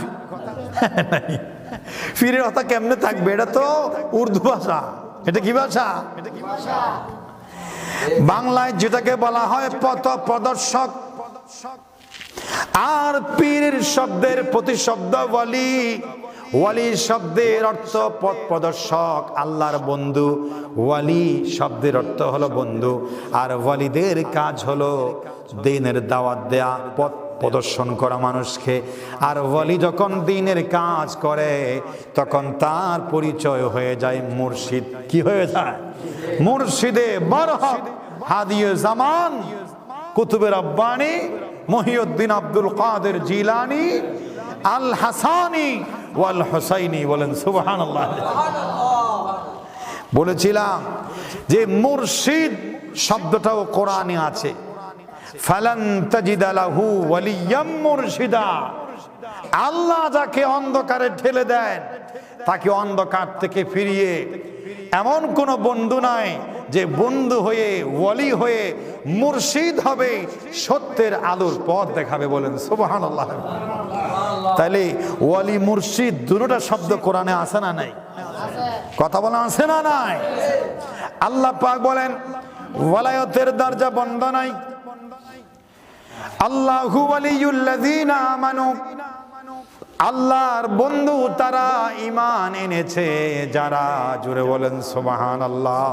পীরের কথা কেমনে থাকবে? এটা তো উর্দু ভাষা। এটা কি ভাষা? বাংলায় যেটাকে বলা হয় পথ প্রদর্শক, আর পীরের শব্দের প্রতিশব্দ ওয়ালি। ওয়ালি শব্দের অর্থ পথ প্রদর্শক, আল্লাহর বন্ধু। ওয়ালি শব্দের অর্থ হলো বন্ধু, আর ওয়ালিদের কাজ হলো দ্বীনের দাওয়াত দেয়া, পথ প্রদর্শন করা মানুষকে। আর ওয়ালি যখন দ্বীনের কাজ করে তখন তার পরিচয় হয়ে যায় মুর্শিদ। কি হয়ে যায়? মুর্শিদে বরহক, হাদিয়ে জামান, কুতুবে রব্বানি, মহিউদ্দিন আব্দুল কাদের জিলানী, আল হাসানি ওয়াল হুসাইনি। বলেন সুবহানাল্লাহ। বলেছিলাম যে মুর্শিদ শব্দটাও কোরআনে আছে। ফালান তাজিদা লাহু ওয়ালিয়াম মুরশিদা। আল্লাহ যাকে অন্ধকারে ঠেলে দেন, তাকে অন্ধকার থেকে ফিরিয়ে এমন কোন বন্ধু নাই যে বন্ধু হয়ে ওয়ালি হয়ে মুর্শিদ হবে, সত্যের আলোর পথ দেখাবে। বলেন সুবহানাল্লাহ। তাহলে ওয়ালি মুর্শিদ দুটোটা শব্দ কোরআনে আছে না নাই? কথা বলা আছে না নাই? আল্লাহ পাক বলেন ওয়ালায়াতের দরজা বন্ধ নাই। আল্লাহু ওয়ালিয়ুল্লাযীনা আমানু। আল্লাহর বন্ধু তারা ঈমান এনেছে যারা। জোরে বলেন সুবহানাল্লাহ।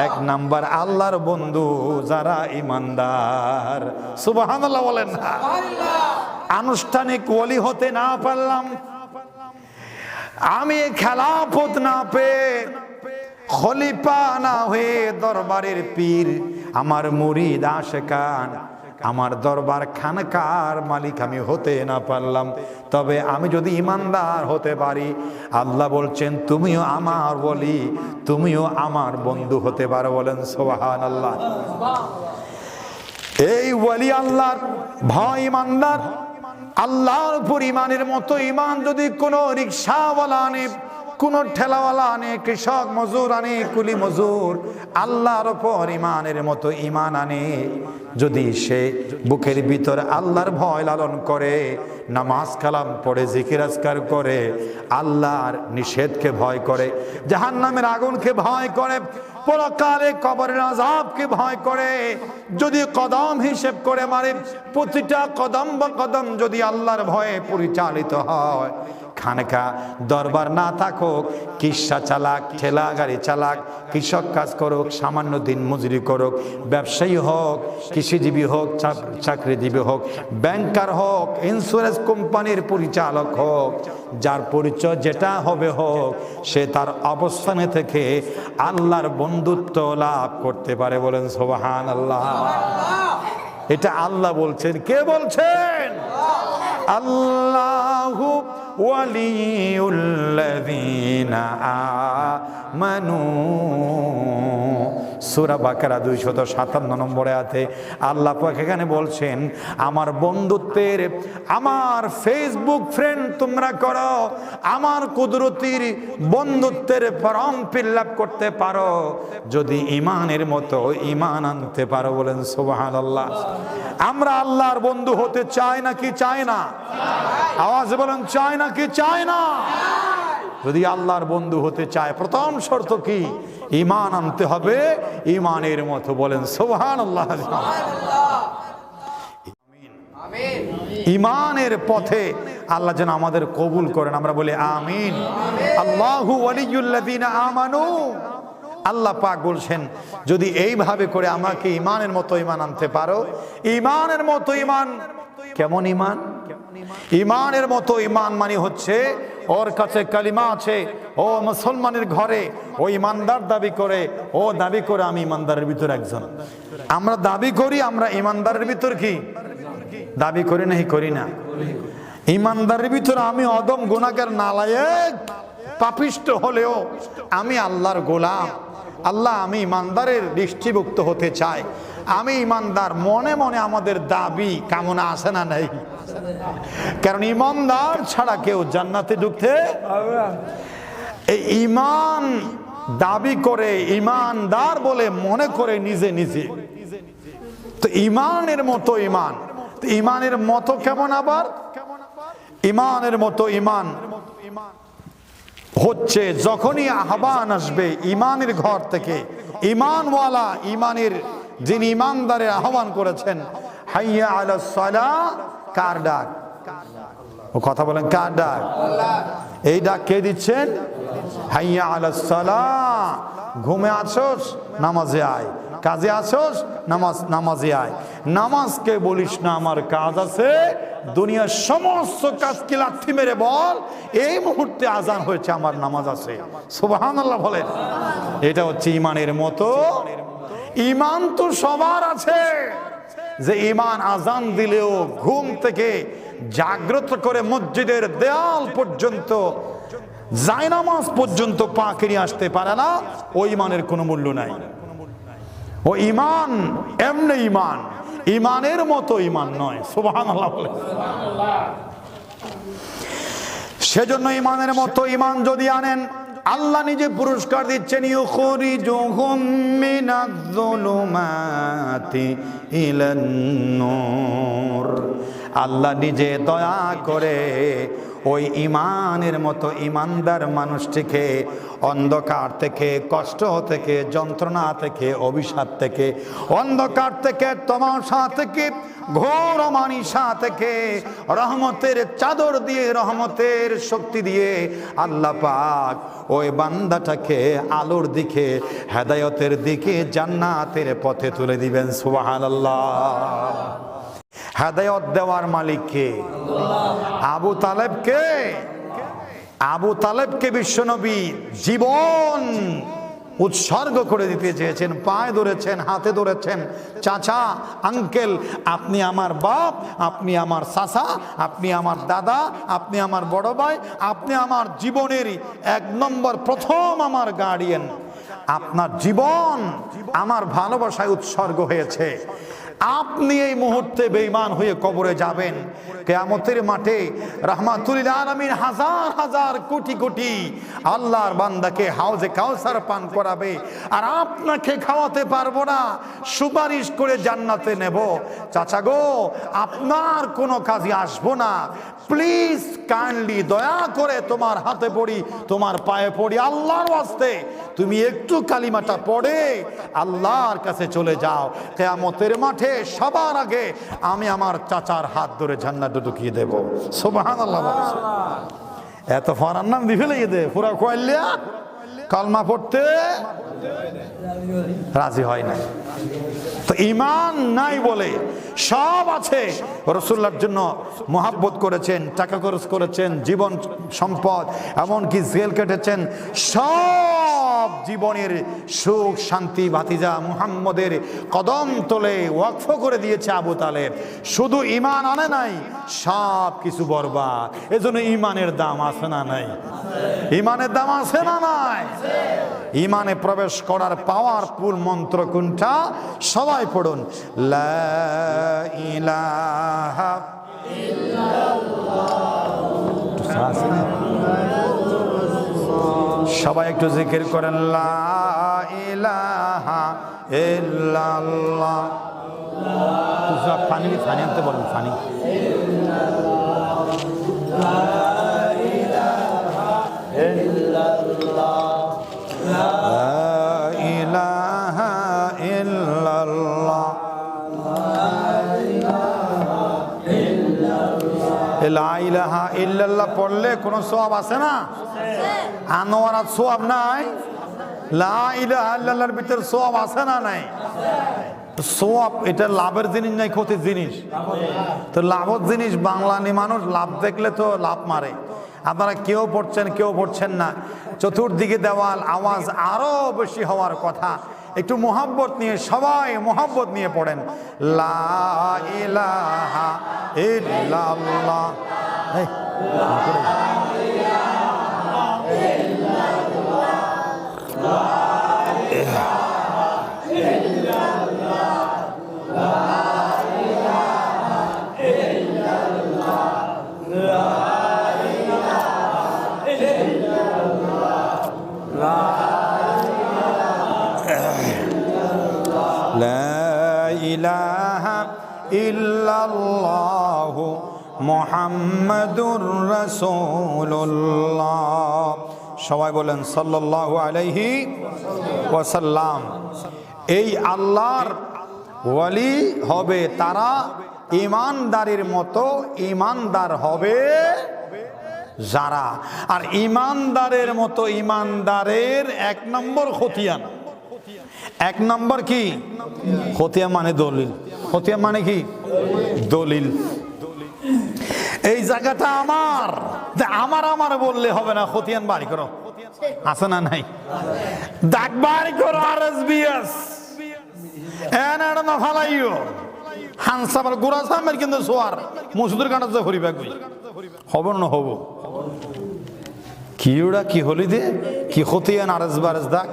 1 নাম্বার আল্লাহর বন্ধু যারা ঈমানদার। সুবহানাল্লাহ বলেন না? আনুষ্ঠানিক ওয়ালি হতে না পারলাম, আমি খেলাফত না পেয়ে, খলিফা না হয়ে দরবারের পীর, আমার মুরিদ আশেকান, আমার দরবার খানকার মালিক আমি হতে না পারলাম, তবে আমি যদি ঈমানদার হতে পারি, আল্লাহ বলছেন তুমিও আমার ওয়ালি, তুমিও আমার বন্ধু হতে পারো। বলেন সুবহানাল্লাহ। এই ওয়ালি আল্লাহর ভয় ঈমানদার। আল্লাহর উপর ঈমানের মতো ঈমান যদি কোনো রিকশাওয়ালা আনে, কোন ঠেলাওয়ালা আনে, কৃষক মজুর আনে, কুলি মজুর, আল্লাহর উপর ঈমানের মতো ঈমান আনে, যদি সে বুকের ভিতর আল্লাহর ভয় লালন করে, নামাজ কালাম পড়ে, জিকির আজকার করে, আল্লাহর নিষেধকে ভয় করে, জাহান্নামের আগুনকে ভয় করে, পরকালে কবরের আযাবকে ভয় করে, যদি কদম হিসেব করে মারে, প্রতিটা কদম বা কদম যদি আল্লাহর ভয়ে পরিচালিত হয়, খানকা দরবার না থাকুক, কিসা চালাক, ঠেলা গাড়ি চালাক, কৃষক কাজ করুক, সামান্য দিন মজুরি করুক, ব্যবসায়ী হোক, কৃষিজীবী হোক, চাকরিজীবী হোক, ব্যাংকার হোক, ইন্স্যুরেন্স কোম্পানির পরিচালক হোক, যার পরিচয় যেটা হবে হোক, সে তার অবস্থানে থেকে আল্লাহর বন্ধুত্ব লাভ করতে পারে। বলেন সুবহানাল্লাহ। এটা আল্লাহ বলছেন। কে বলছেন? আল্লাহু ওয়ালিয়ুল্লাযীনা আমানু সূরা বাকারা 257 নম্বর আয়াতে আল্লাহ পাক এখানে বলছেন, আমার বন্ধুত্বের, আমার ফেসবুক ফ্রেন্ড তোমরা করো, আমার কুদরতির বন্ধুত্বের ফর্ম ফিল আপ করতে পারো যদি ঈমানের মতো ঈমান আনতে পারো। বলেন সুবহানাল্লাহ। আমরা আল্লাহর বন্ধু হতে চাই নাকি চাই না? আওয়াজে বলেন, চাই নাকি চাই না? যদি আল্লাহর বন্ধু হতে চায় প্রথম শর্ত কি? ঈমান আনতে হবে ঈমানের মতো। বলেন সুবহানাল্লাহ। ঈমানের পথে আল্লাহ যেন আমাদের কবুল করেন, আমরা বলি আমিন। আল্লাহু ওয়ালিয়ুল্লাযিনা আমানু। আল্লাহ পাক বলছেন, যদি এইভাবে করে আমাকে ঈমানের মতো ঈমান আনতে পারো। ঈমানের মতো ঈমান কেমন ঈমান? ঈমানের মতো ঈমান মানে হচ্ছে ওর কাছে কালিমা আছে, ও মুসলমানের ঘরে, ও ঈমানদার দাবি করে, ও দাবি করে আমি ঈমানদারের ভিতর একজন। আমরা দাবি করি আমরা ঈমানদারের ভিতর কি দাবি করি নাকি করি না? ঈমানদারের ভিতর আমি অদম গুনাহগার নালায়েক পাপিষ্ট হলেও আমি আল্লাহর গোলাম। আল্লাহ, আমি ঈমানদারের দৃষ্টিভুক্ত হতে চাই। আমি ঈমানদার। মনে মনে আমাদের দাবি কামনা আসে না নাই? কারণ ঈমানদার ছাড়া কেউ জান্নাতে ঢুকতে পারবে না। এই ঈমান দাবি করে, ঈমানদার বলে মনে করে নিজে নিজে, তো ঈমানের মতো ঈমান। তো ঈমানের মতো কেমন? আবার ঈমানের মতো ঈমান হচ্ছে যখনই আহ্বান আসবে ঈমানের ঘর থেকে, ঈমানওয়ালা, ঈমানের যিনি ঈমানদারের আহ্বান করেছেন, হাইয়া আলাস সালাহ, কার ডাক? ও কথা বলেন, কার ডাক? এই ডাক কে দিচ্ছেন? হাইয়া আলাস সালাহ। ঘুমে আছোস, নামাজে আয়। কাজে আছোস, নামাজে আয়। নামাজকে বলিস না আমার কাজ আছে, দুনিয়ার সমস্ত কাজকে লাথি মেরে বল এই মুহূর্তে আজান হয়েছে, আমার নামাজ আছে। সুবহানাল্লাহ বলেন। এটা হচ্ছে ঈমানের মতো ঈমান। তো সবার আছে যে ঈমান আজান দিলেও ঘুম থেকে জাগ্রত করে মসজিদের দেয়াল পর্যন্ত, জায়নামাজ পর্যন্ত পা নিয়ে আসতে পারে না, ওই ঈমানের কোনো মূল্য নাই। ও ঈমান এমনি ঈমান, ঈমানের মতো ঈমান নয়। সুবহানাল্লাহ বলেন। সেজন্য ঈমানের মতো ঈমান যদি আনেন, আল্লাহ নিজে পুরস্কার দিচ্ছেন, ইউখরিজুহুম মিনাজ-যুলুমাতি ইলান-নূর। আল্লাহ নিজে দয়া করে ওই ঈমানের মতো ঈমানদার মানুষটিকে অন্ধকার থেকে, কষ্ট থেকে, যন্ত্রণা থেকে, অভিশাপ থেকে, অন্ধকার থেকে, তমসা থেকে, ঘোর অমানিসা থেকে রহমতের চাদর দিয়ে, রহমতের শক্তি দিয়ে আল্লাহ পাক ওই বান্দাটাকে আলোর দিকে, হেদায়েতের দিকে, জান্নাতের পথে তুলে দিবেন। সুবহানাল্লাহ। হেদায়েত দেওয়ার মালিক কে? আবু তালেবকে, আবু তালেবকে বিশ্বনবী জীবন উৎসর্গ করে দিতে চেয়েছেন। পায়ে ধরেছেন, হাতে ধরেছেন, চাচা, আঙ্কেল, আপনি আমার বাপ, আপনি আমার চাচা, আপনি আমার দাদা, আপনি আমার বড় ভাই, আপনি আমার জীবনের এক নম্বর, প্রথম আমার গার্ডিয়ান। আপনার জীবন আমার ভালোবাসায় উৎসর্গ হয়েছে। আপনি এই মুহূর্তে বেঈমান হয়ে কবরে যাবেন, কিয়ামতের মাঠে রাহমাতুল লিল আলামিন হাজার হাজার কোটি কোটি আল্লাহর বান্দাকে হাউজে কাউসার পান করাবে, আর আপনাকে খাওয়াতে পারবো না, সুপারিশ করে জান্নাতে নেব। চাচা গো, আপনার কোনো কাজে আসবো না, প্লিজ কাইন্ডলি, দয়া করে তোমার হাতে পড়ি, তোমার পায়ে পড়ি, আল্লাহর ওয়াস্তে তুমি একটু কালিমাটা পড়ে আল্লাহর কাছে চলে যাও। কিয়ামতের মাঠে সবার আগে আমি আমার চাচার হাত ধরে জান্নাতে ঢুকিয়ে দেব। সুবহানাল্লাহ। এত ফরার নাম দি ফেলে দে, পুরা কইলিয়া কালমা পড়তে রাজি হয় না। তো ঈমান নাই বলে সব আছে, রাসূলুল্লাহর জন্য মহব্বত করেছেন, টাকা খরচ করেছেন, জীবন সম্পদ, এমনকি জেল কেটেছেন, সব জীবনের সুখ শান্তি ভাতিজা মুহাম্মদের কদম তলে ওয়াকফ করে দিয়েছে আবু তালেব। শুধু ঈমান আনে নাই, সব কিছু বরবাদ। এজন্য ঈমানের দাম আছে না নাই? ঈমানের দাম আছে না নাই? ঈমানে প্রবেশ করার পাওয়ারফুল মন্ত্র কোনটা? সবাই পড়ুন, লা ইলাহা সবাই একটু জিকির করেন, লা ইলাহা ইল্লাল্লাহ। পানি পানি আনতে বলেন, পানি। লা ইলাহা ইল্লাল্লাহ পড়লে কোনো সওয়াব আছে না? আনোয়ারাত সওয়াব নাই? লা ইলাহা ইল্লাল্লাহর ভিতর সওয়াব আছে না নাই? সওয়াব এটা লাভের জিনিস নাই, ক্ষতির জিনিস। তো লাভের জিনিস বাংলানি মানুষ লাভ দেখলে তো লাভ মারে। আপনারা কেউ পড়ছেন কেউ পড়ছেন না, চতুর্দিকে দেওয়াল, আওয়াজ আরো বেশি হওয়ার কথা। একটু মোহাব্বত নিয়ে, সবাই মোহাব্বত নিয়ে পড়েন, লা ইলাহা ইল্লাল্লাহ। ইলাহা ইল্লাল্লাহু মুহাম্মাদুর রাসূলুল্লাহ। সবাই বলেন সাল্লাল্লাহু আলাইহি ওয়াসাল্লাম। এই আল্লাহর ওয়ালি হবে তারা, ঈমানদারের মতো ঈমানদার হবে যারা। আর ঈমানদারের মতো ঈমানদারের এক নম্বর খতিয়ান। এক নম্বর কি? খতিয়া মানে দলিল। খতিয়া মানে কি? দলিল। এই জায়গাটা আমার, আমার আমার বললে হবে না, খতিয়ান বাড়ি করো। আছে না নাই? দাগ বাড়ি করো। আরএসবিএস এনাড়া না ফালাইও হানসাবার গোরা সামের কিন্তু সোয়ার মসুদের কাটা যে হরিবা কই হব না হব কি ওরা কি হলি দে কি খতিয়ান আরএসবিএস দাগ।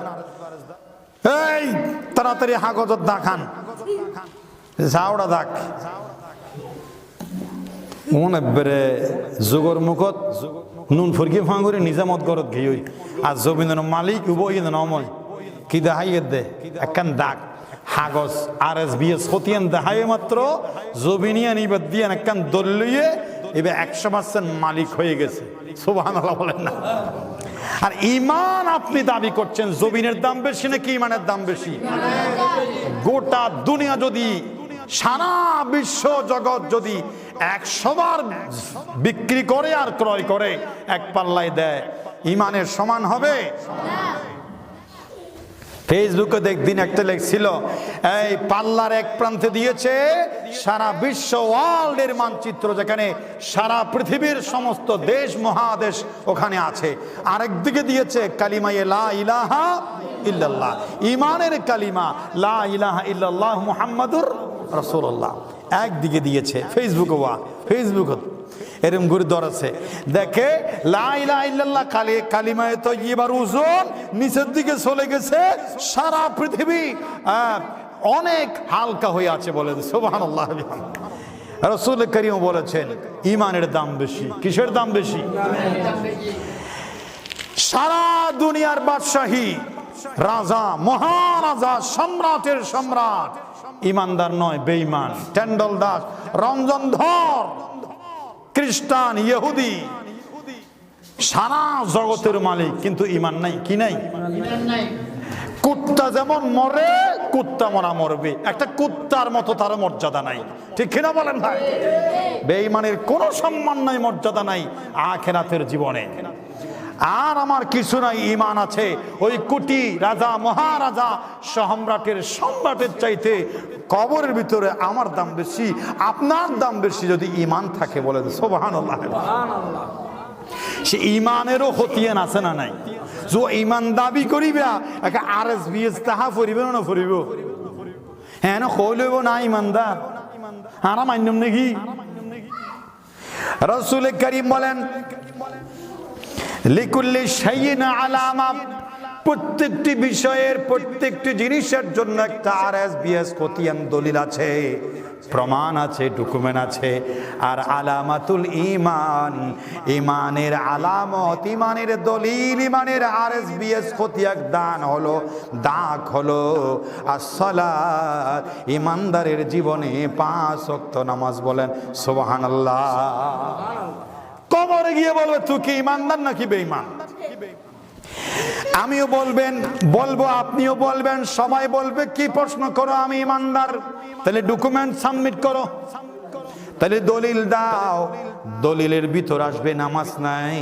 এই তাড়াতাড়ি হাগজত দাখান যাওড়া দাগ মনে বেড়ে যুগর মুখত নুন ফুরকি ফাঙ্গুরি নিজামত গরত ঘিই আর জমিনের মালিক উব কিন্তু নময় কি দেখাইয়ে দে একখান দাগ হাগজ আরএসবিএস খতিয়ান দেখাই মাত্র জমিনিয়া নিবাদ দিয়ে একখান দলিয়ে এবার 100% মালিক হয়ে গেছে। সুবহানাল্লাহ বলেন না। আর ঈমান আপনি দাবি করছেন জমিনের দাম বেশি নাকি ঈমানের দাম বেশি? গোটা দুনিয়া যদি সারা বিশ্ব জগৎ যদি 100 বার বিক্রি করে আর ক্রয় করে এক পাল্লায় দেয়, ঈমানের সমান হবে? ফেসবুকে দেখদিন একটা লেখছিল এই পাল্লার এক প্রান্তে দিয়েছে সারা বিশ্ব ওয়ার্ল্ডের মানচিত্র, যেখানে সারা পৃথিবীর সমস্ত দেশ মহাদেশ ওখানে আছে, আরেকদিকে দিয়েছে কালিমা লা ইলাহা ইল্লাল্লাহ, ঈমানের কালিমা লা ইলাহা ইল্লাল্লাহ মুহাম্মাদুর রাসূলুল্লাহ একদিকে দিয়েছে। ফেসবুক এরকম করে ধরেছে দেখে লা ইলাহা ইল্লাল্লাহ কালিমায়ে তাইয়্যিবার ওজন নিচের দিকে চলে গেছে, সারা পৃথিবী অনেক হালকা হয়ে আছে বলে সুবহানাল্লাহ। রাসূল করিম বলেছেন ঈমানের দাম বেশি। কিসের দাম বেশি? সারা দুনিয়ার বাদশাহী, রাজা, মহারাজা, সম্রাটের সম্রাট ঈমানদার নয়, বেঈমান। টেন্ডল দাস, রঞ্জন ধর, খ্রিস্টান, ইহুদি, সারা জগতের মালিক, কিন্তু ঈমান নাই। কি নাই? কুত্তা যেমন মরে, কুত্তা মরা মরবে, একটা কুত্তার মতো তার মর্যাদা নাই। ঠিক কিনা বলেন ভাই? বেঈমানের কোনো সম্মান নাই, মর্যাদা নাই আখিরাতের জীবনে। আর আমার কিছু নাই, ঈমান আছে। ওই কোটি রাজা, মহারাজা, সম্রাটের সম্রাটের চাইতে কবরের ভিতরে আমার দাম বেশি, আপনার দাম বেশি যদি ঈমান থাকে। বলে সুবহানাল্লাহ। সে ঈমানেরও খতিয়ান আছে না নাই? যে ইমান দাবি করিবা একা RSBS তাহা ফরিবে না ফরিব হ্যাঁ না কইলইব না ইমানদার আরা মান্যম নাকি রাসূল করিম বলেন লিকুল্লি শাইইন আলামা প্রত্যেকটি বিষয়ের প্রত্যেকটি জিনিসের জন্য একটা RSBS খতিয়ান দলিল আছে প্রমাণ আছে ডকুমেন্ট আছে আর আলামাতুল ঈমান ঈমানের আলামত ঈমানের দলিল ঈমানের RSBS খতিয়ান দান হলো দাগ হলো আসসালাত ঈমানদারের জীবনে 5 ওয়াক্ত নামাজ বলেন সুবহানাল্লাহ কবরে গিয়ে বলবে তুই কি ঈমানদার নাকি বেঈমান আমিও বলবো আপনিও বলবেন সবাই বলবে কি প্রশ্ন করো আমি ঈমানদার তাহলে ডকুমেন্ট সাবমিট করো তাহলে দলিল দাও দলিলের ভিতর আসবে নামাজ নাই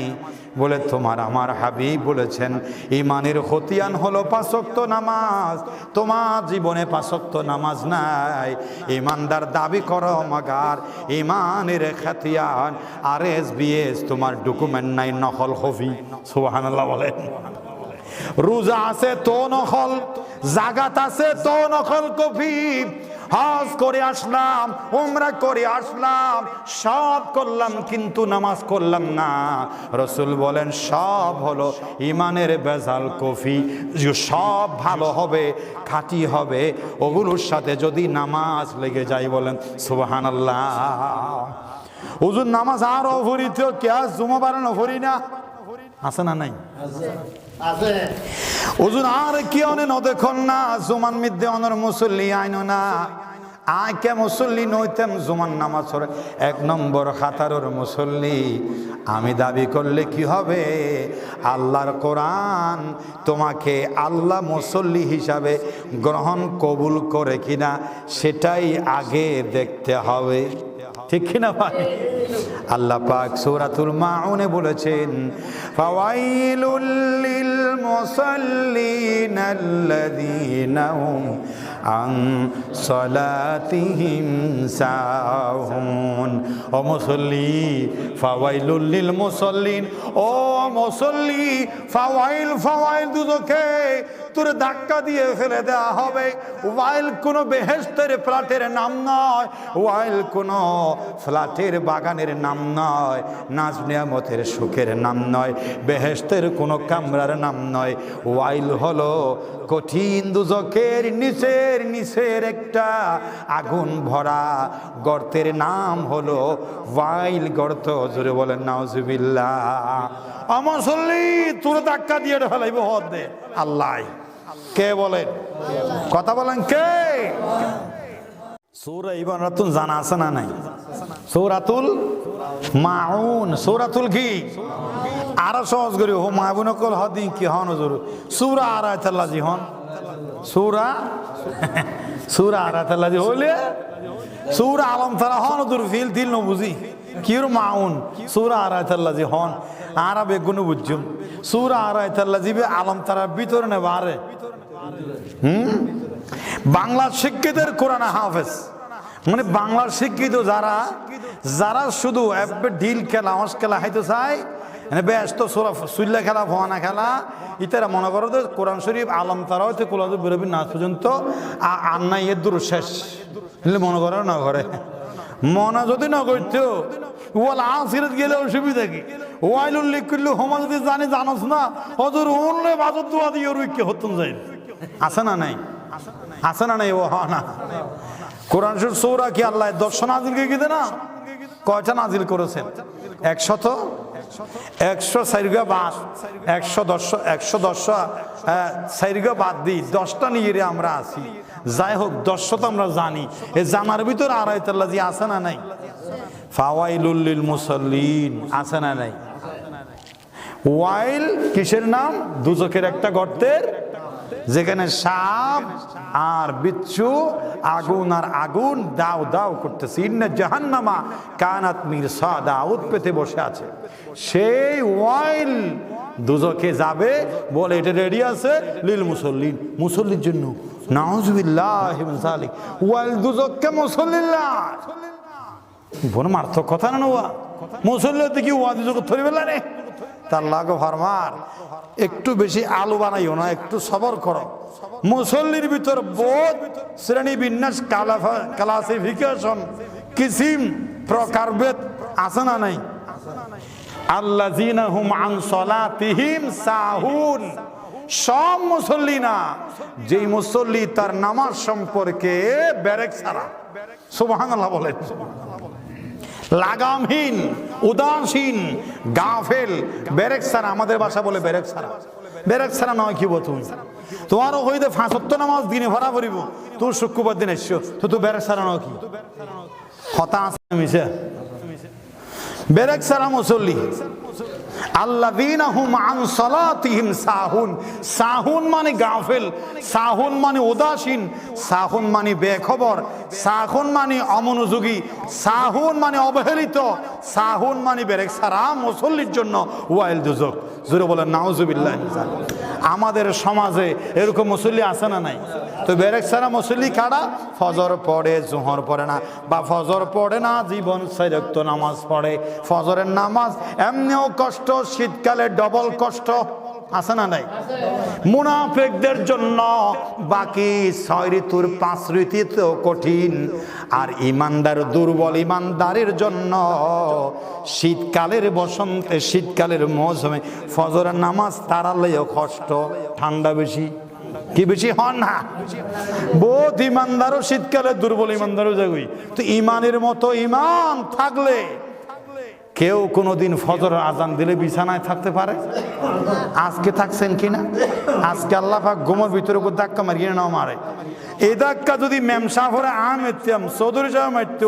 বলে তোমার আমার হাবিব বলেছেন ঈমানের খতিয়ান হলো 5 ওয়াক্ত নামাজ তোমার জীবনে 5 ওয়াক্ত নামাজ নাই ঈমানদার দাবি করো মাগার ঈমানের খতিয়ান RSBS তোমার ডকুমেন্ট নাই নকল কপি সুবহানাল্লাহ বলেন রোজা আছে তো নকল জাকাত আছে তো নকল কপি হজ করে আসলাম উমরা করে আসলাম সব করলাম কিন্তু নামাজ করলাম না রাসূল বলেন সব হলো ঈমানের বেজাল কফি সব ভালো হবে খাঁটি হবে ওগুলোর সাথে যদি নামাজ লেগে যায় বলেন সুবহানাল্লাহ হুজুর নামাজ আর অফরিত কে জুমা বারানো ফরি না আছে না নাই আছে হুজুর আর কি অনে ন দেখুন না জুমান মিদ্দে অনর মুসল্লি আইনো না আকে মুসল্লি নইতেম জুমান নামাজ পড়ে 1 নম্বর খাতারর মুসল্লি আমি দাবি করলে কি হবে আল্লাহর কোরআন তোমাকে আল্লাহ মুসল্লি হিসাবে গ্রহণ কবুল করে কিনা সেটাই আগে দেখতে হবে ঠিক কিনা ভাই আল্লাহ পাক সূরাতুল মাউনে বলেছেন ফাওয়াইলুল লিল মুসাল্লিন আল্লাযীনা হুম আন সালাতিহিম সাহুন ও মুসল্লি ফাওয়াইলুল লিল মুসাল্লিন ও মুসল্লি ফাওয়াইল দুজকে তোর ধাক্কা দিয়ে ফেলে দেওয়া হবে ওয়াইল কোনো বেহেশতের ফ্ল্যাটের নাম নয় ওয়াইল কোনো ফ্ল্যাটের বাগানের নাম নয় নাজ নিয়ামতের সুখের নাম নয় বেহেশতের কোনো কামরার নাম নয় ওয়াইল হলো কঠিন দুজকের নিচের একটা আগুন ভরা গর্তের নাম হলো ওয়াইল গর্ত জোরে বলেন নাউজুবিল্লাহ মুসল্লি তোর ধাক্কা দিয়ে ফেলাইব হদে আল্লাহ কে বলেন কথা বলেন কে সূরা ইবারাতুন জানা আছে না নাই সূরাতুল মাউন সূরাতুল কি আর সহজ করে হো মাউন কল হদি কি হন হুজুর সূরা আরায়াতুল্লাহি হন সূরা আরায়াতুল্লাহি হলে সূরা আলম তারা হন হুজুর ফিল দিল ন বুঝি কির মাউন সূরা আরায়াতুল্লাহি হন আরবে গুণ বুঝুম সূরা আরায়াতুল্লাহি বে আলম তারা ভিতরে না বারে বাংলা শিক্ষিতের কোরআন হাফেজ মানে বাংলার শিক্ষিত যারা শুধু ঢিল খেলা হস খেলা হাইতে চায় ব্যস্ত সুল্লা খেলা ফোয়ানা খেলা ইতারা মনে করো তো কোরআন শরীফ আলম তারা হইতে কোলাদ বেরোবি না পর্যন্ত আর নাই এর দূর শেষ মনে করো না ঘরে মনে যদি না করতো ওয়াল আসিরত গেলে অসুবিধা কি ওয়াইলুল লিকুল্লি হোমা যদি জানোস না হজুর অন্য বাজত দোয়া দিয়ে রুইকে হতুন যাই আছে না নাই ও না কোরআন শরীফ সূরা কি আল্লাহ 10 নাজিল করে কি না কয়টা নাজিল করেছেন 110 বাদ দিই 10টা নিয়ে আমরা আছি যাই হোক 10 তো আমরা জানি এই জানার ভিতর আরায়াতুল্লাহি আছে না নাই ফাওয়াইলুল লিল মুসাল্লিন আছে না নাই ওয়াইল কিসের নাম দুজকের একটা গর্তের যেখানে সাপ আর বিচ্ছু আগুন আর আগুন দাও দাও করতেছে ইন্না জাহান্নামা কানাত মিরসাদা উৎপেতে বসে আছে সেই ওয়াইল দুজকে যাবে বলে এটা রেডি আছে লিল মুসল্লিন মুসল্লির জন্য নাউজুবিল্লাহি মিন যালিক ওয়াইল দুজককে মুসল্লিল্লাহ বন মারতো কথা না ওয়া মুসল্লি কি ওয়া দুজক ধরে বেলা রে তার লাগো ফরমার একটু বেশি আলু বানাইও না, একটু সবর করো। মুসল্লির ভিতর বোধ শ্রেণী বিন্যাস ক্লাসিফিকেশন কিসিম প্রকারভেদ আছে না নাই? আল্লাযীনা হুম আন সালাতিহিম সাহুন, সব মুসল্লি না, যেই মুসল্লি তার নামাজ সম্পর্কে ব্যারেক ছাড়া, সুবহানাল্লাহ বলেন, লাগামহীন, উদাসীন, গাফেল, ব্যারেক ছাড়া, আমাদের ভাষা বলে ব্যারেক ছাড়া। ব্যারেক ছাড়া নয় কি বল তুমি? তোমারও হইতে 5 ওয়াক্ত নামাজ দিনে ভরা পড়িব, তুই শুক্রবার দিন এসছো তো তুই ব্যারেক ছাড়া নয় কি? কথা আছে মিছে? ব্যারেক ছাড়া মুসল্লি। আল্লাযীনা হুম আন সালাতিহিম সাহুন, সাহুন মানে গাফেল, সাহুন মানে উদাসীন, সাহুন মানে বেখবর, সাহুন মানে অমনোযোগী, সাহুন মানে অবহেলিত, সাহুন মানে ব্যারেক ছাড়া মুসল্লির জন্য ওয়াইল দুজক। জোরে বলেন নাউজুবিল্লাহ। আমাদের সমাজে এরকম মুসল্লি আছে না নাই? তো ব্যারেক ছাড়া মুসল্লি কারা? ফজর পড়ে, জোহর পড়ে না, বা ফজর পড়ে না, জীবন সাইরক্ত নামাজ পড়ে। ফজরের নামাজ এমনিও কষ্ট, শীতকালে ডবল কষ্ট, আছে না নাই? মুনাফিকদের জন্য বাকি 6 ঋতুর 5 ঋতুতেও কঠিন, আর ইমানদার, দুর্বল ইমানদারের জন্য শীতকালের বসন্তে, শীতকালের মৌসুমে ফজরের নামাজ তাড়ালেও কষ্ট। ঠান্ডা বেশি কি বেশি হন না? বোধ ইমানদারও শীতকালে, দুর্বল ইমানদারও যাগুই। তো ইমানের মতো ইমান থাকলে কেউ কোনোদিন ফজর আজান দিলে বিছানায় থাকতে পারে? আজকে থাকছেন কিনা? আজকে আল্লাহ পাক ঘুমের ভিতরে ধাক্কা মারিয়ে নাও মারে। এই ধাক্কা যদি মেম সাফরে আমেতাম, চৌধুরী সাহেব মারতো,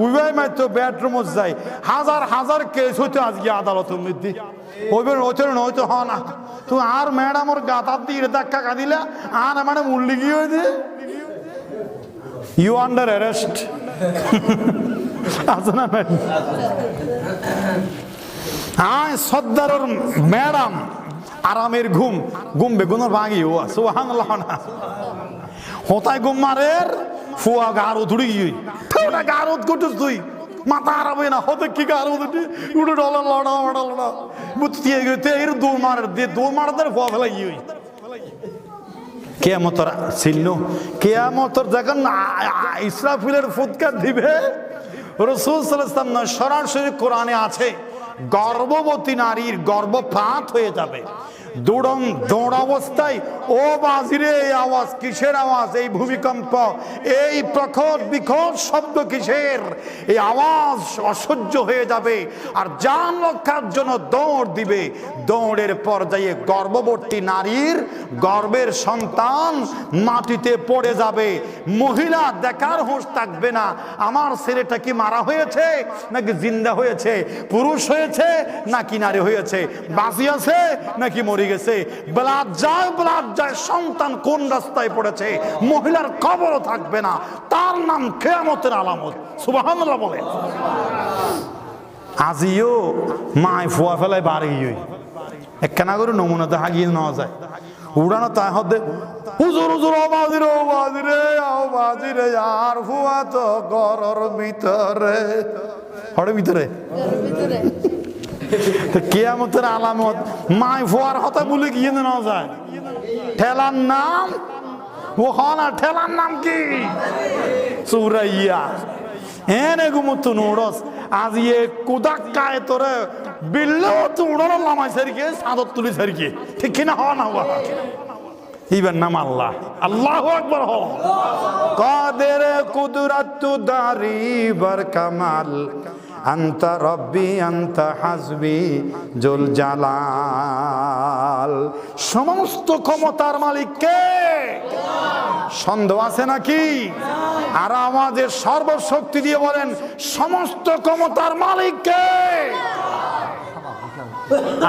উইবাই মারতো, বেডরুমত যায়, হাজার হাজার কেস হইতো আজকে আদালতের মধ্যে। ওইবার হইতো নয়তো হ না, তুই আর ম্যাডামর গাতার দিয়ে ধাক্কা কাঁদিলা, আর ম্যাডাম উল্লি গিয়ে হয়েছে, ইউ আন্ডার অ্যারেস্ট। আছে না ম্যাডাম? হ্যাঁ, সর্দারের ম্যাডাম আরামের ঘুম, ঘুম বেগুনের ভাঙি ও সুবহানাল্লাহ না, হতায় ঘুম মারের ফুয়া গারো ধুড়ি গিয়ে ওটা গারো করছিস তুই, মাথা আরামে না হতে কি গারো উঠে ডলার লড়া লড়া লড়া বুঝতে গেছে এর দৌড় মারের দিয়ে দৌড় মারাদের ফুয়া ফেলা গিয়ে কিয়ামতের চিহ্ন। কিয়ামতের যখন ইসরাফিলের ফুৎকার দিবে, রাসূল সাল্লাল্লাহু আলাইহি ওয়াসাল্লাম সরাসরি কোরআনে আছে, গর্ভবতী নারীর গর্ভপাত হয়ে যাবে। দৌড় অবস্থায়, ও বাজিরে এই আওয়াজ কিসের আওয়াজ? এই ভূমিকম্প, এই প্রখর বিকট শব্দ কিসের? এই আওয়াজ অসহ্য হয়ে যাবে, আর জান রক্ষার জন্য দৌড় দিবে। দৌড়ের পর্যায়ে গর্ভবতী নারীর গর্ভের সন্তান মাটিতে পড়ে যাবে। মহিলা দেখার হুঁশ থাকবে না, আমার ছেলেটা কি মারা হয়েছে নাকি জিন্দা হয়েছে, পুরুষ হয়েছে নাকি নারী হয়েছে, বাঁচি আছে নাকি মরে গেছে, ব্লাড যায়, সন্তান কোন রাস্তায় পড়েছে, মহিলার কবরও থাকবে না। তার নাম কিয়ামতের আলামত। সুবহানাল্লাহ বলে। আজিও মায় ফুয়া ফেলায় বাড়ি গিয়ে একখানা করে নমুনাতে হাগিয়ে নেওয়া যায়, উড়ানো তাই হতে হুজুর হুজুর বাজিরে বাজিরে আর ফুয়া তো ঘরের ভিতরে, ঘরের ভিতরে। কিয়ামতের আলামত মায় ফুয়ার হতে বলে গিয়ে নেওয়া যায়। ঠেলার নাম ও না, ঠেলার নাম কি? চুরাইয়া এনে ঘুমত নোড়স আজ ইয়ে কুদাক্কায় তোরে বিল্লেও তো উড়ানো নামাই সারিকে সাদত তুলি সারিকে, ঠিক কিনা? হ না হওয়া ইবেন নাম আল্লাহ, আল্লাহু আকবার। হ কাদের কুদরত দারি বার কামাল, আন্তা রব্বি আন্তা হাসবি জুল জালাল। সমস্ত ক্ষমতার মালিক কে? সন্দেহ আছে নাকি? আর আমাদের সর্বশক্তি দিয়ে বলেন, সমস্ত ক্ষমতার মালিক কে?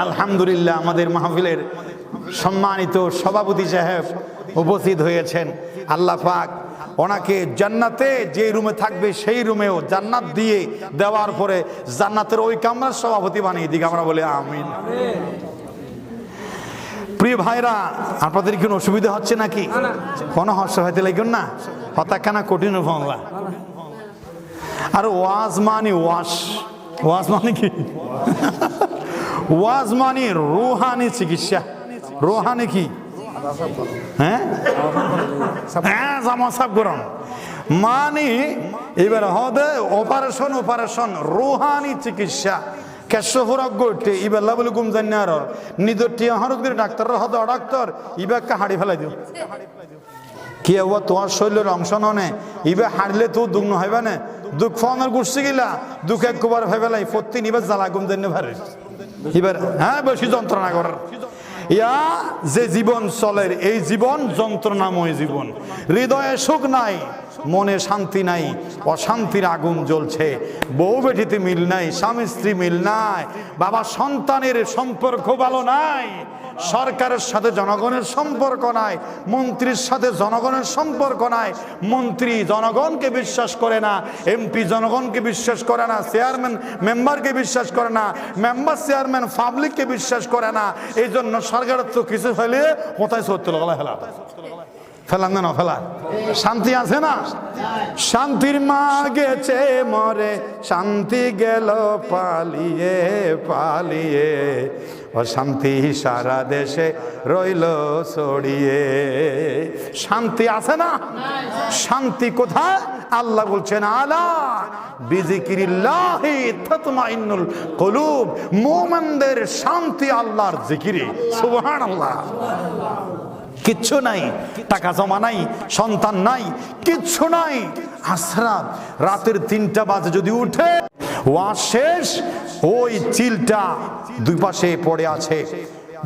আলহামদুলিল্লাহ, আমাদের মাহফিলের সম্মানিত সভাপতি সাহেব উপস্থিত হয়েছেন। আল্লাহ পাক ওনাকে জান্নাতে যে রুমে থাকবে সেই রুমেও জান্নাত দিয়ে দেওয়ার পরে জান্নাতের ওই কামরার সভাপতি বানিয়ে দিকে আমরা বলি আমিন। প্রিয় ভাইরা, আপনাদের কোনো অসুবিধা হচ্ছে নাকি? কোনো হর্ষ হইতে লাগুন না, হতাখানা কঠিন ফোনলা। আর ওয়াজ মানে ওয়াশ, ওয়াজ মানে কি? ওয়াজ মানে রুহানি চিকিৎসা। রুহানি কি? হ্যাঁ হ্যাঁ, জামা সাফ গরম মানে এবার হদে অপারেশন রুহানি চিকিৎসা। কেশফরক গোটে ইবেলা বলে গুম জানি আর নিজের টিয়া হরত করে ডাক্তার হদ ডাক্তার ইবাকে হাড়ি ফেলাই দিও কি হবো তোমার শরীরের অংশ ননে ইবে হারলে তো দুগ্ন হইবে না দুঃখ ফোনের গুছছে গিলা দুঃখ একবার ফেলাই ফতি নিবে জ্বালা গুম জানি ভারে এবার হ্যাঁ বেশি যন্ত্রণা করার ইয়া যে জীবন চলে এই জীবন যন্ত্রণাময় জীবন। হৃদয়ে সুখ নাই, মনে শান্তি নাই, অশান্তির আগুন জ্বলছে। বউ বেটিতে মিল নাই, স্বামী স্ত্রী মিল নাই, বাবা সন্তানের সম্পর্ক ভালো নাই, সরকারের সাথে জনগণের সম্পর্ক নাই, মন্ত্রীর সাথে জনগণের সম্পর্ক নাই। মন্ত্রী জনগণকে বিশ্বাস করে না, এমপি জনগণকে বিশ্বাস করে না, চেয়ারম্যান মেম্বারকে বিশ্বাস করে না, মেম্বার চেয়ারম্যান পাবলিককে বিশ্বাস করে না। এই জন্য সরকারের তো কিছু হলে কোথায় সত্য লাগলা ফেলা ফেলাম না ফেলা শান্তি আছে না? শান্তির মা গেছে মরে, শান্তি গেল পালিয়ে পালিয়ে, অশান্তি সারা দেশে রইল ছড়িয়ে। শান্তি আছে না? শান্তি কোথায়? আল্লাহ বলছেন আলা বিজিকিরিল্লাহি তাতমাইন্নুল কুলুব, মুমিনদের শান্তি আল্লাহর জিকিরে। সুবহানাল্লাহ। কিচ্ছু নাই, টাকা জমা নাই, সন্তান নাই, কিচ্ছু নাই। আসরাত রাতের 3টা বাজে যদি উঠে ওয়াজ শেষ, ওই চিলটা দুই পাশে পড়ে আছে,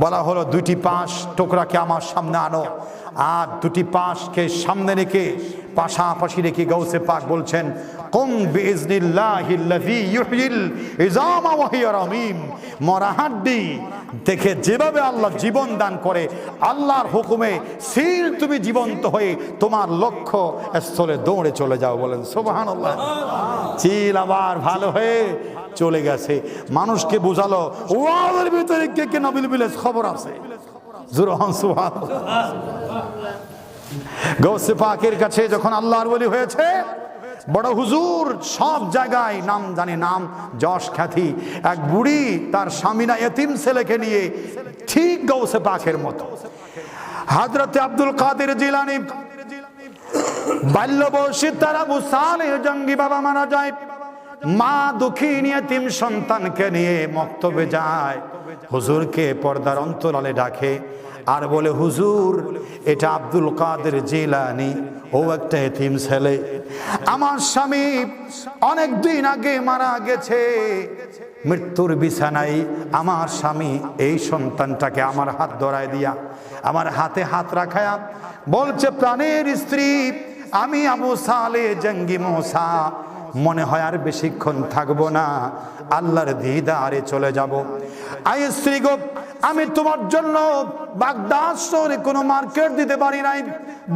বলা হলো 2টি পাশ টোকরাকে আমার সামনে আনো, আর 2টি পাশকে সামনে রেখে পাশাপাশি রেখে গাউসে পাক বলছেন কুম বিইজনিল্লাহিল্লাযী ইউহয়িল ইযামা ওয়া হিয়া রামীম। মরা হাড্ডি দেখে যেভাবে আল্লাহ জীবন দান করে, আল্লাহর হুকুমে সিল তুমি জীবন্ত হয়ে তোমার লক্ষ্য স্থলে দৌড়ে চলে যাও। বলেন সুবহানাল্লাহ। চিল আবার ভালো হয়ে চলে গেছে, মানুষকে বোঝালো ওয়াজের ভিতরে কে কে নবীল বিলেস খবর আছে। জুরহান সুবহানাল্লাহ। গাউসে পাকের কাছে যখন আল্লাহর ওলি হয়েছে, বড় হুজুর সব জায়গায় নাম জানে, নাম যশ খ্যাতি। এক বুড়ি তার স্বামীনা এতিম ছেলেকে নিয়ে ঠিক গাউসে পাকের মতো। হযরতে আব্দুল কাদের জিলানী বাল্য বয়সে তার আবু সালেহ জঙ্গি বাবা মারা যায়, মা দুঃখিনী এতিম সন্তানকে নিয়ে মক্তবে যায়, হুজুরকে পর্দার অন্তরালে ডাকে আর বলে হুজুর এটা আব্দুল কাদের জিলানী, ও একটা এতিম ছেলে, আমার স্বামী অনেক দিন আগে মারা গেছে, মৃত্যুর বিছানায় আমার স্বামী এই সন্তানটাকে আমার হাত ধরায় দিয়া, আমার হাতে হাত রাখায়া বলছে প্রাণের স্ত্রী আমি আবু সালেহ জঙ্গি মুসা মনে হয় আর বেশিক্ষণ থাকবো না, আল্লাহর দিদারে চলে যাব। আই স্ত্রী গো, আমি তোমার জন্য বাগদাদ শহরে কোনো মার্কেট দিতে পারি নাই,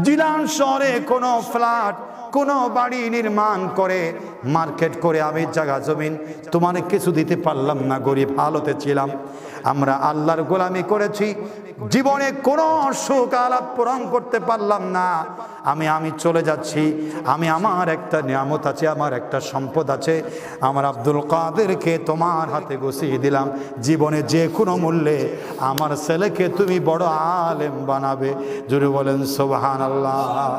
জিলান শহরে কোনো ফ্ল্যাট কোনো বাড়ি নির্মাণ করে মার্কেট করে আমি জায়গা জমিন তোমার কিছু দিতে পারলাম না, গরিব হালতে ছিলাম। আমরা আল্লাহর গোলামি করেছি, জীবনে কোনো সুখ আলাপ পূরণ করতে পারলাম না, আমি চলে যাচ্ছি। আমি আমার একটা নিয়ামত আছে, আমার একটা সম্পদ আছে, আমার আব্দুল কাদেরকে তোমার হাতে গুছিয়ে দিলাম, জীবনে যে কোনো মূল্যে আমার ছেলেকে তুমি বড় আলেম বানাবে। জোরে বলেন সুবহানাল্লাহ।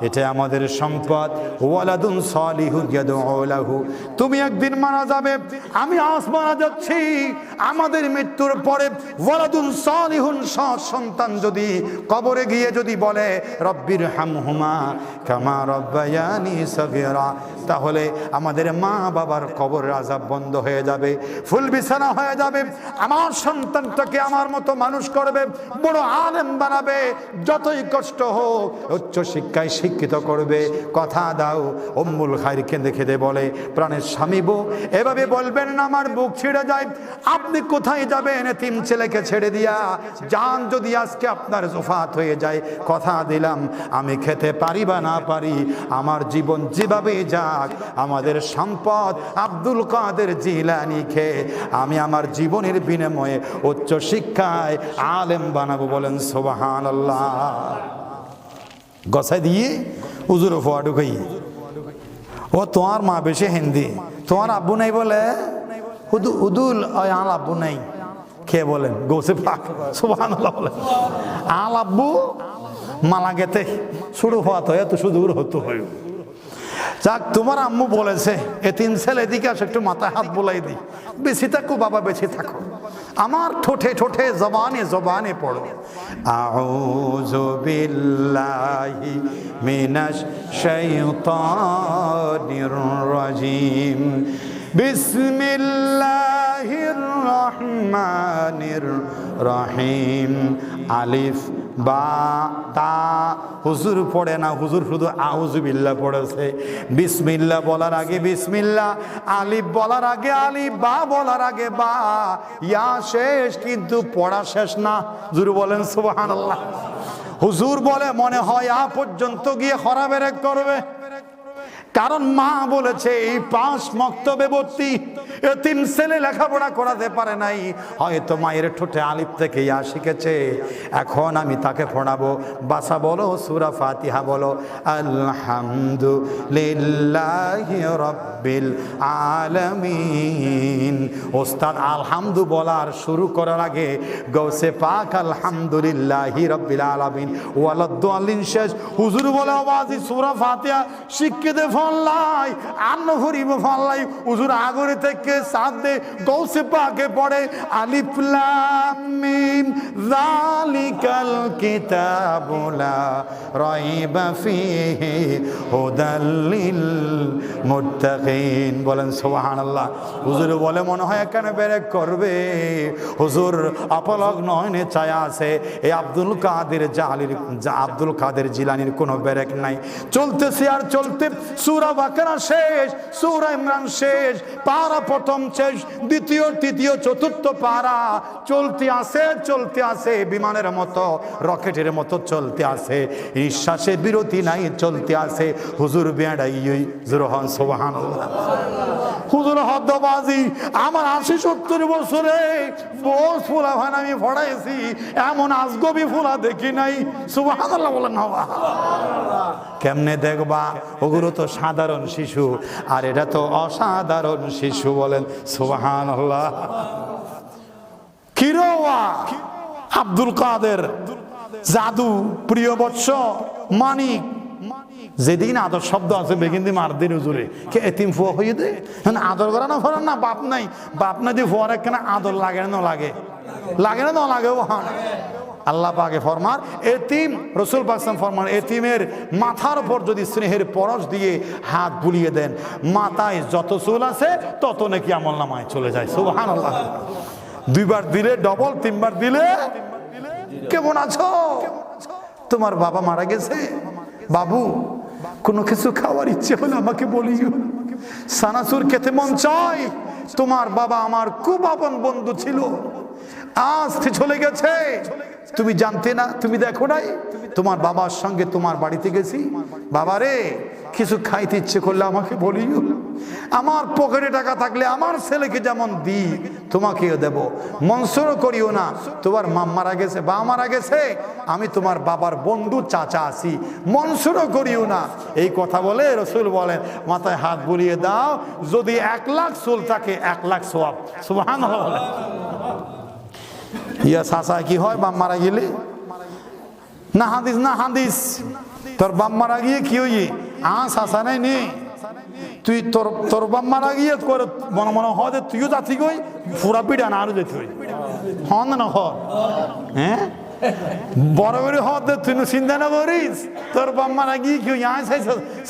এটা আমাদের সম্পদ। ওয়ালাদুন সালিহুন ইয়াদউ লাহু, তুমি একদিন মারা যাবে, আমি আজ মারা যাচ্ছি, আমাদের মৃত্যুর পরে ওয়ালাদুন সালিহুন সন্তান যদি কবরে গিয়ে যদি বলে রব্বির হামহুমা কামা রব্বায়ানি সগীরা, তাহলে আমাদের মা বাবার কবরের আযাব বন্ধ হয়ে যাবে, ফুল বিছানা হয়ে যাবে। আমার সন্তানটাকে আমার মতো মানুষ করবে, বড় আলেম বানাবে, যতই কষ্ট হোক উচ্চ শিক্ষায় শিক্ষিত করবে। কথা দাও। উম্মুল খায়র কেঁদে কেঁদে বলে প্রাণের স্বামী বউ এভাবে বলবেন না, আমার বুক ছিঁড়ে যায়। আপনি কোথায় যাবেন এতিম ছেলেকে ছেড়ে দিয়া? জান যদি আজকে আপনার জফাত হয়ে যায়, কথা দিলাম আমি খেতে পারি বা না পারি, আমার জীবন যেভাবে যাক, আমাদের সম্পদ আব্দুল কাদের জিলানীকে আমি আমার জীবনের বিনিময়ে উচ্চ শিক্ষায় আলেম বানাবো। বলেন সুবহানাল্লাহ। গছাই দিয়ে হুজুর ফোয়া ঢুকাই, ও তোমার মা বেশি হিন্দি, তোমার আব্বু নাই বলে হুদুল আল আব্বু নাই, কে বলেন? গৌসে পাক, সুবহানাল্লাহ বলেন। আল আব্বু মালা গেতে শুরু হওয়া তো এত সুদূর হতো হয়ে যাক, তোমার আম্মু বলেছে এতিম ছেলে এদিকে আসো, একটু মাথায় হাত বুলাই দিই। বেঁচে থাকো বাবা, বেঁচে থাকো। আমার ঠোঁটে ঠোঁটে জবানে জবানে পড়ো আউযু বিল্লাহি মিনাশ শাইতানির রাজিম, বিসমিল্লাহির রহমানির রহিম। আলিফ বা তা হুজুর পড়ে না, হুজুর শুধু আউযু বিল্লাহ পড়েছে। বিসমিল্লাহ বলার আগে বিসমিল্লাহ, আলিফ বলার আগে আলিফ, বা বলার আগে বা, ইয়া শেষ কিন্তু পড়া শেষ না। হুজুর বলেন সুবহানাল্লাহ। হুজুর বলে মনে হয় আ পর্যন্ত গিয়ে খরা বেরেক করবে, কারণ মা বলেছে এই 5 মক্তবে ভর্তি এতিম ছেলে লেখাপড়া করাতে পারে নাই, হয়তো মায়ের ঠোঁটে আলিফ থেকে ইয়া শিখেছে। এখন আমি তাকে পড়াবো। বাসা বলো, সূরা ফাতিহা বলো, আলহামদুলিল্লাহি রাব্বিল আলামিন। ওস্তাদ আলহামদু বলার শুরু করার আগে গৌসে পাক আলহামদুলিল্লাহি রাব্বিল আলামিন ওয়ালাদ-দাল্লিন শেষ। হুজুর বলে আওয়াজি সূরা ফাতিহা শিখকে দে ফল্লাই আন্ন হরিব ফল্লাই। হুজুর আগরে থেকে সাথ দে গৌসে পাকে পড়ে আলিফ লাম মিম যালিকাল কিতাবু লা রাইবা ফীহি হুদাল লিল মুত্তাকিন। বলেন সুবহানাল্লাহ। হুজুর বলে মনে হয় এখানে বেরেক করবে। হুজুর অপলক নয়নে ছায়া আছে। এই আব্দুল কাদের জিলানির কোনো বেরেক নাই। চলতেছে আর চলতে সূরা বাকারা শেষ, সূরা ইমরান শেষ, পারা প্রথম শেষ, দ্বিতীয় তৃতীয় চতুর্থ পারা চলতে আছে বিমানের মতো, রকেটের মতো চলতে আছে, নিঃশ্বাসে বিরতি নাই, চলতে আছে। হুজুর বেড়াই জোরহান সুবহানাল্লাহ। হুজুর হদ্দবাজি আমার 80-70 বছরে বোস ফুলা ভান আমি পড়াইছি, এমন আজগবি ফুলা দেখি নাই। সুবহানাল্লাহ বলেন না? কেমনে দেখবা? ওগুলো তো সাধারণ শিশু, আর এটা তো অসাধারণ শিশু। বলেন সুবহানাল্লাহ। কিরোয়া আব্দুল কাদের জাদু প্রিয় বৎস মানিক, যেদিন আদর শব্দ আছে বেগিন্দি মার দিন হুজুরে কে এতিম ফুয়া হয়ে দে আদর করা না ফরান না, বাপ নাই, বাপ নাই দিয়ে ফুয়ার একখানা আদর লাগে না লাগে, লাগে না লাগে। ও হ্যাঁ, আল্লাহ পাকে ফরমান এতিম, রসুল পাক ফরমান এতিমের মাথার উপর যদি স্নেহের পরশ দিয়ে হাত বুলিয়ে দেন, মাথায় যত চুল আছে তত নাকি আমল নামায় চলে যায়। সুবহানাল্লাহ। 2 বার দিলে ডবল, 3 বার দিলে। কেমন আছো? তোমার বাবা মারা গেছে, বাবু কোনো কিছু খাওয়ার ইচ্ছে হলে আমাকে বলিও, সানাসুর খেতে মন চাই। তোমার বাবা আমার খুব আপন বন্ধু ছিল, আজ চলে গেছে, তুমি জানতে না, তুমি দেখো নাই। তোমার বাবার সঙ্গে তোমার বাড়িতে গেছি, বাবা রে কিছু খাইতে ইচ্ছে করলে আমাকে বলিও, আমার পকেটে টাকা থাকলে আমার ছেলেকে যেমন দিই তোমাকেও দেব, মনসুরও করিও না। তোমার মা মারা গেছে, বাবা মারা গেছে, আমি তোমার বাবার বন্ধু চাচা আছি, মনসুরও করিও না। এই কথা বলে রসুল বলেন মাথায় হাত বুলিয়ে দাও, যদি 1 লাখ চুল থাকে 1 লাখ সওয়াব। সুবহানাল্লাহ বলেন। ইয়া চাচা কি হয় বাপ মারা গেলে? না হাদিস, না হাদিস, তোর বাপ মারা গিয়ে কি হই চাচা নাই নে, তুই তোর বাপ মারা গিয়ে করে মনে মনে হয় যে তুইও যাচ্ছি কই ফুরা পিঠা না আরো যেতে হই হন না হ্যাঁ বড় করে হতে তুই চিন্তা না করিস, তোর বাপ মারা গিয়ে কি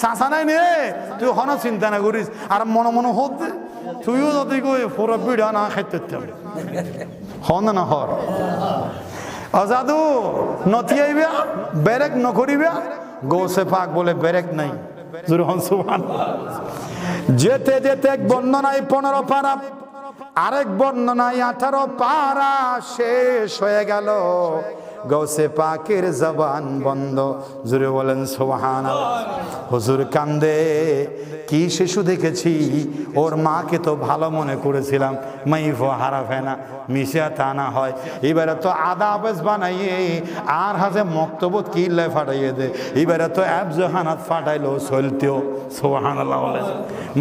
চাচা নাই নে, তুই হন চিন্তা না করিস। আর মনে মনে হতে তুইও যদি কই ফুরা পিঠা না খাইতে হন না হর অজাদু নতিয়াইবা বেরেক নকরিবা। গৌসে পাক বলে বেরেক নাই। যেতে যেতে এক বর্ণনায় 15 পারা, আরেক বর্ণনায় 18 পারা শেষ হয়ে গেল। গৌসে পাকের জবান বন্ধ। জোরে বলেন সুবহানাল্লাহ। হুজুর কান্দে, কি শিশু দেখেছি, ওর মাকে তো ভালো মনে করেছিলাম, মাইফো হারাফে না মিশা তা না হয়, এবারে তো আদা আবেজ বানাইয়ে আর হাজে মক্তবত কিল্লে ফাটাইয়ে দে, এবারে তো অ্যাবজহানাত ফাটাইলো চলতেও। সুবহানাল্লাহ বলেন।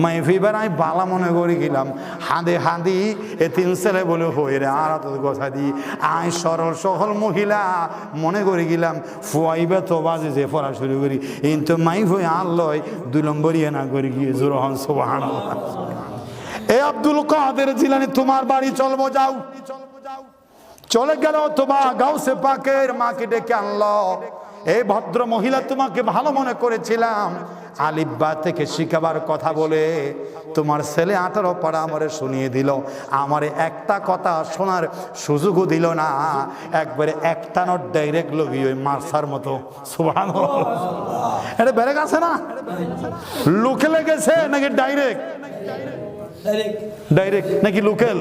মাইফি এবার আমি বালা মনে করে গেলাম, হাঁদে হাঁদি এ তিন ছেলে বলে হই রে আর তো কথা দি আই সরল সহল মহিলা মনে করে গেলাম, ফুয়াইবে তো বাজে যে পড়া শুরু করি, কিন্তু মাইফ হয়ে আর লয় 2 নম্বরই না করে গিয়ে জোরহন। সুবহানাল্লাহ। এ আব্দুল কাদের জিলানী, তোমার বাড়ি চলবো, যাও। চলে গেল, তোমার গাউসে পাকের মাকে ডেকে আনলো। এই ভদ্র মহিলা, তোমাকে ভালো মনে করেছিলাম, আলিব্বা থেকে শিখাবার কথা বলে তোমার ছেলে 18 পারা আমারে শুনিয়ে দিল, আমারে একটা কথা শোনার সুযোগও দিল না, একবারে একটা নট ডাইরেক্ট লগি ওই মার্সার মতো। সুবহানাল্লাহ। এটা বেড়ে গেছে না, লোকে লেগেছে নাকি ডাইরেক্ট? ডাইরেক্ট নাকি লোকেল?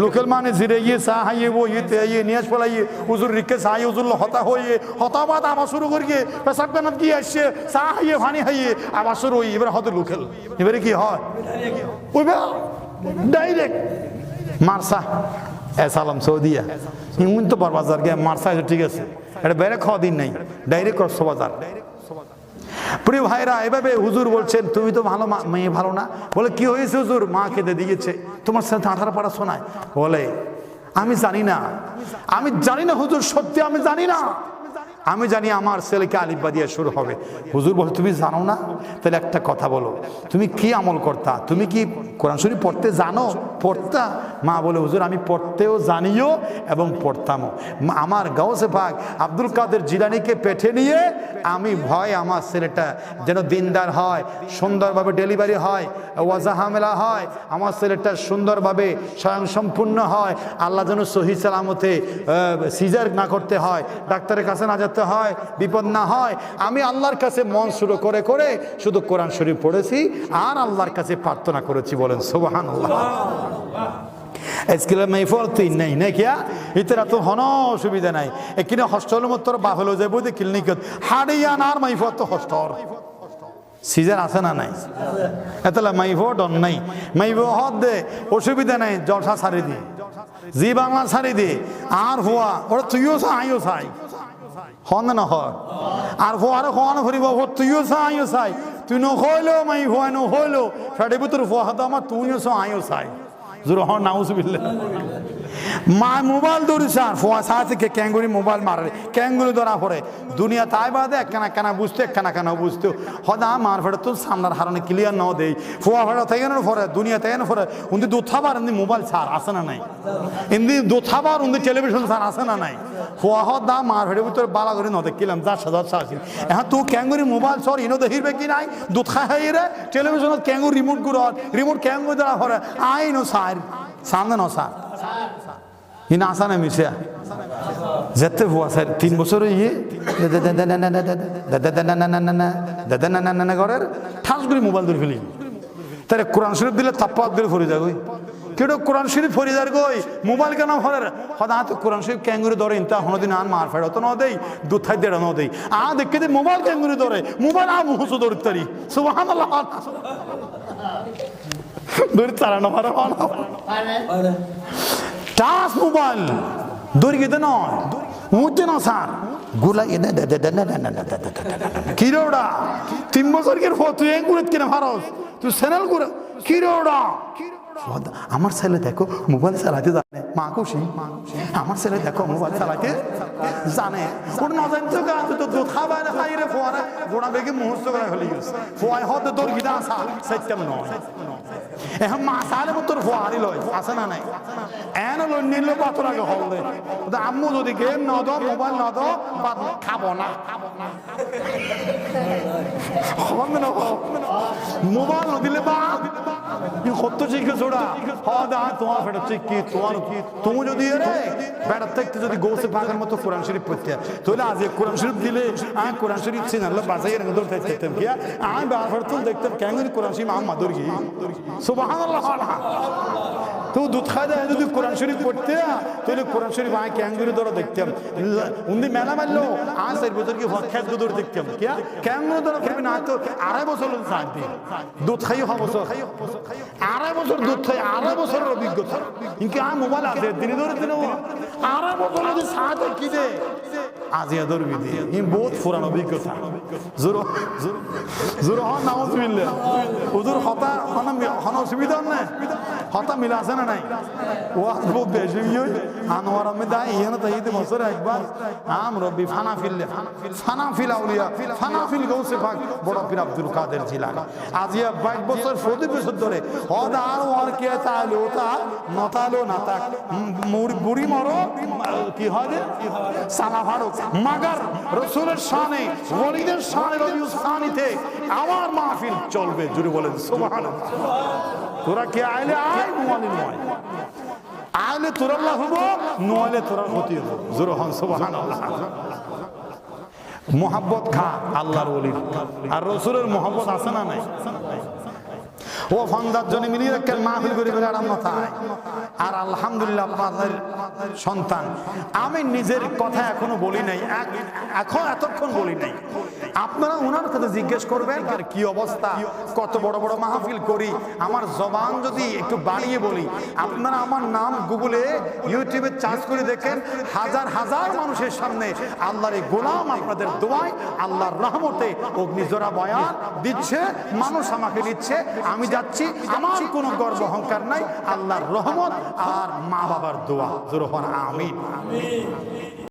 লোকেল মানে জিরে ইয়ে চা হাইয়ে বই ইয়ে নিয়াজ পলাইয়ে হুজুর রিকে চা হুজুর হতা হইয়ে হতাবাদ আবার শুরু করিয়ে পেশাব কানাত গিয়ে আসছে চা হাইয়ে ফানি হাইয়ে আবার শুরু হই, এবার হয়তো লোকেল, এবারে কি হয় ওই ডাইরেক্ট মারসা এসালাম সৌদিয়া ইমন তো বাজার গিয়ে মারসা, ঠিক আছে, এটা বেড়ে খাওয়া দিন নাই, ডাইরেক্ট কক্সবাজার। প্রিয় ভাইরা, এভাবে হুজুর বলছেন তুমি তো ভালো মেয়ে, ভালো না? বলে কি হয়েছে হুজুর? মা খেতে দিয়েছে, তোমার সাথে 18 পারা শোনায়। বলে আমি জানি না, আমি জানি না হুজুর, সত্যি আমি জানি না, আমি জানি আমার ছেলেকে আলিফবা দিয়ে শুরু হবে। হুজুর বলে তুমি জানো না? তাহলে একটা কথা বলো, তুমি কি আমল করতা? তুমি কি কোরআন শরীফ পড়তে জানো? পড়তা? মা বলে হুজুর আমি পড়তেও জানিও এবং পড়তামও। আমার গাউসে পাক আব্দুল কাদের জিলানীকে পেটে নিয়ে আমি ভয় আমার ছেলেটা যেন দিনদার হয়, সুন্দরভাবে ডেলিভারি হয়, ওয়াজাহামেলা হয়, আমার ছেলেটা সুন্দরভাবে স্বয়ংসম্পূর্ণ হয়, আল্লাহ যেন সহি সালামতে সিজার না করতে হয়, ডাক্তারের কাছে না যেতে হয়, বিপদ না হয়। আমি আল্লাহর কাছে মন শুরু করে করে শুধু কোরআন শরীফ পড়েছি আর আল্লাহর কাছে প্রার্থনা করেছি। বলেন সুবহানাল্লাহ। স্কুলে মাইফল তিন নাই না কিয়া ইতরা তো হন অসুবিধা নাই, এখানে হস্টেল মত বা হলো যাবো যে ক্লিনিকত হাড়িয়ান আর মাইফল তো হস্টর সিজন আছে না নাই? এতলা মাইফো ডন নাই, মাইফো হদ দে অসুবিধা নাই, জলসা ছাড়ি দি, জি বাংলা ছাড়ি দি, আর হওয়া ওরা তুইও চা আইও চাই হন না হয়, আর ফোয়ারে খোয়ানো ফুরিব তুইও চা আইও চাই, তুই নহইলেও মাই হওয়া নহইলেও ফেটে ভিতরে ফোয়া হতো আমার তুইও চা আইও চাই। জোর হন নাউজুবিল্লাহ। মা মোবাইল ধরিস আর ফোয়া চা থেকে ক্যাঙ্গুরি মোবাইল মারে, ক্যাঙ্গুরি ধরা পড়ে দুনিয়া তাই বাদে একখানা কানা বুঝতে একখানা কানা বুঝতে হদা মার ফেটে তো সামনার হারানে ক্লিয়ার নাও দেই ফোয়া ফেটা থেকে না ফরে দুনিয়া থেকে না ফরে উনি দুথাবার এমনি মোবাইল ছাড় আসে না নাই, এমনি দুথাবার উনি টেলিভিশন ছাড় আসে না নাই, ফোয়া হদা মার ফেটে ভিতরে বালা করে ন দেখিলাম যার সাথে আসি এখন তুই ক্যাঙ্গুরি মোবাইল সর ইনো দেখিবে কি নাই দুথা হাই রে টেলিভিশনত ক্যাঙ্গুর রিমোট গুরত রিমোট ক্যাঙ্গুর দ্বারা ফরে আই নো সার সামনে ন সার ইনা আসা না মিশে যেতে ভুয়া স্যার 3 বছর ইয়ে ঘরের ঠাস করে মোবাইল ধরে ফেলি, তাহলে কোরআন শরীফ দিলে তাপ্পাত করে ফরি যায় গই কেউ কোরআন শরীফ ফরি যার গই মোবাইল কেন ফরের হদা তো কোরআন শরীফ ক্যাঙ্গুরি ধরে ইনতা হনদিন আন মার ফেড় তো ন দেই দুথাই দেড় ন দেই আ দেখে দে মোবাইল ক্যাঙ্গুরি ধরে মোবাইল আ মুহসু ধরতারি সুবহানাল্লাহ ধরে তারা না মারা টাস মোবাইল দৌড়িয়ে দে নয় মুহূর্তে না স্যার গুলা কিরোড়া 3 বছর কে তুই এগুলো কিনে ভারস তুই চ্যানেল করে কিরোড়া আমার ছেলে দেখো মোবাইল চালাতে জানে, মা খুশি আমার ছেলে দেখো মোবাইল চালাতে জানে, ওর না জানতো তো দুধ খাবার খাই রে ফোয়ারা গোড়া বেগে মুহূর্ত করে হলে ফোয়াই হতে তোর গিদা আসা সেটাম নয় এখন মা সালে তোর ফোয়ারি লয় আসে না নাই এন লই নিল কত লাগে হলে আম্মু যদি গেম ন দো মোবাইল ন দো খাবো না হবে না মোবাইল ন দিলে বা কত শিখে ছোড়া হদা তোমার ফেটাচ্ছে কি তোমার কি তুমি যদি রে বেড়ার থাকতে যদি গোসে পাকার মতো কোরআন শরীফ পড়তে তাহলে আজ কোরআন শরীফ দিলে আমি কোরআন শরীফ চিনাল্লা বাজাই এর মধ্যে দেখতাম কি আমি বারবার তো দেখতাম কেন কোরআন শরীফ আম্মা দর্গি সুবহানাল্লাহ। তো দুধ খাই দেয় যদি কোরআন শরীফ পড়তে তাহলে কোরআন শরীফ আয় ক্যাঙ্গুরি ধরা দেখতাম উনি মেলা মারলো আজ এর বছর কি খেত দুধ দেখতাম কিয়া ক্যাঙ্গুরি ধরা খাবি না তো 2.5 বছর শান্তি দুধ খাইও বছর 2.5 বছর দুধ খাই 2.5 বছরের অভিজ্ঞতা ইনকে আ মোবাইল আছে দিনে ধরে দিনে 2.5 বছর যদি সাথে কি দে আজিয়া ধরবি দে ইন বহুত পুরান অভিজ্ঞতা জোর জোর জোর হন নাউজুবিল্লাহ হুজুর হতা হন অসুবিধা না হতা মিলা আছে না নাই ওয়াজ বহুত বেশি আনোয়ার আহমেদ ইয়ানা তাইতে বছর একবার আম রব্বি ফানাফিল আউলিয়া ফানাফিল গৌসে পাক বড় পীর আব্দুল কাদের জিলানী আজিয়া 22 বছর 40 বছর ধরে হদ আর ওর কে তালো তা নতালো নাতাক বুড়ি মরো কি হয় সালাফারো মাগার রাসূলের শানে ওলিদের শানে রবিউস শানিতে আমার মাহফিল চলবে জুড়ে বলেন সুবহানাল্লাহ তোরা কে আইলে আয় মুআলিম নয় আইলে তোরা লাভ হবো নইলে তোরা ক্ষতি হবো জোরে হন সুবহানাল্লাহ মোহাব্বত খা আল্লাহর ওলির আর রাসূলের মোহাব্বত আছে না নাই ও ফান্দার জন্য মিলিয়ে রাখেন মাহফিল করে বেড়ে আরাম মাথায় আর আলহামদুলিল্লাহ আপনাদের সন্তান আমি নিজের কথা এখনো বলি নাই এতক্ষণ বলি নাই আপনারা ওনার কাছে জিজ্ঞেস করবেন আর কি অবস্থা কত বড় বড় মাহফিল করি আমার জবান যদি একটু বাড়িয়ে বলি আপনারা আমার নাম গুগলে ইউটিউবে চার্জ করে দেখেন হাজার হাজার মানুষের সামনে আল্লাহর এই গোলাম আপনাদের দোয়ায় আল্লাহর রহমতে অগ্নিজোড়া বয়ান দিচ্ছে মানুষ আমাকে নিচ্ছে আমি যাচ্ছি আমার কোনো গর্ব অহংকার নাই আল্লাহর রহমত আর মা বাবার দোয়া জোরে হন আমিন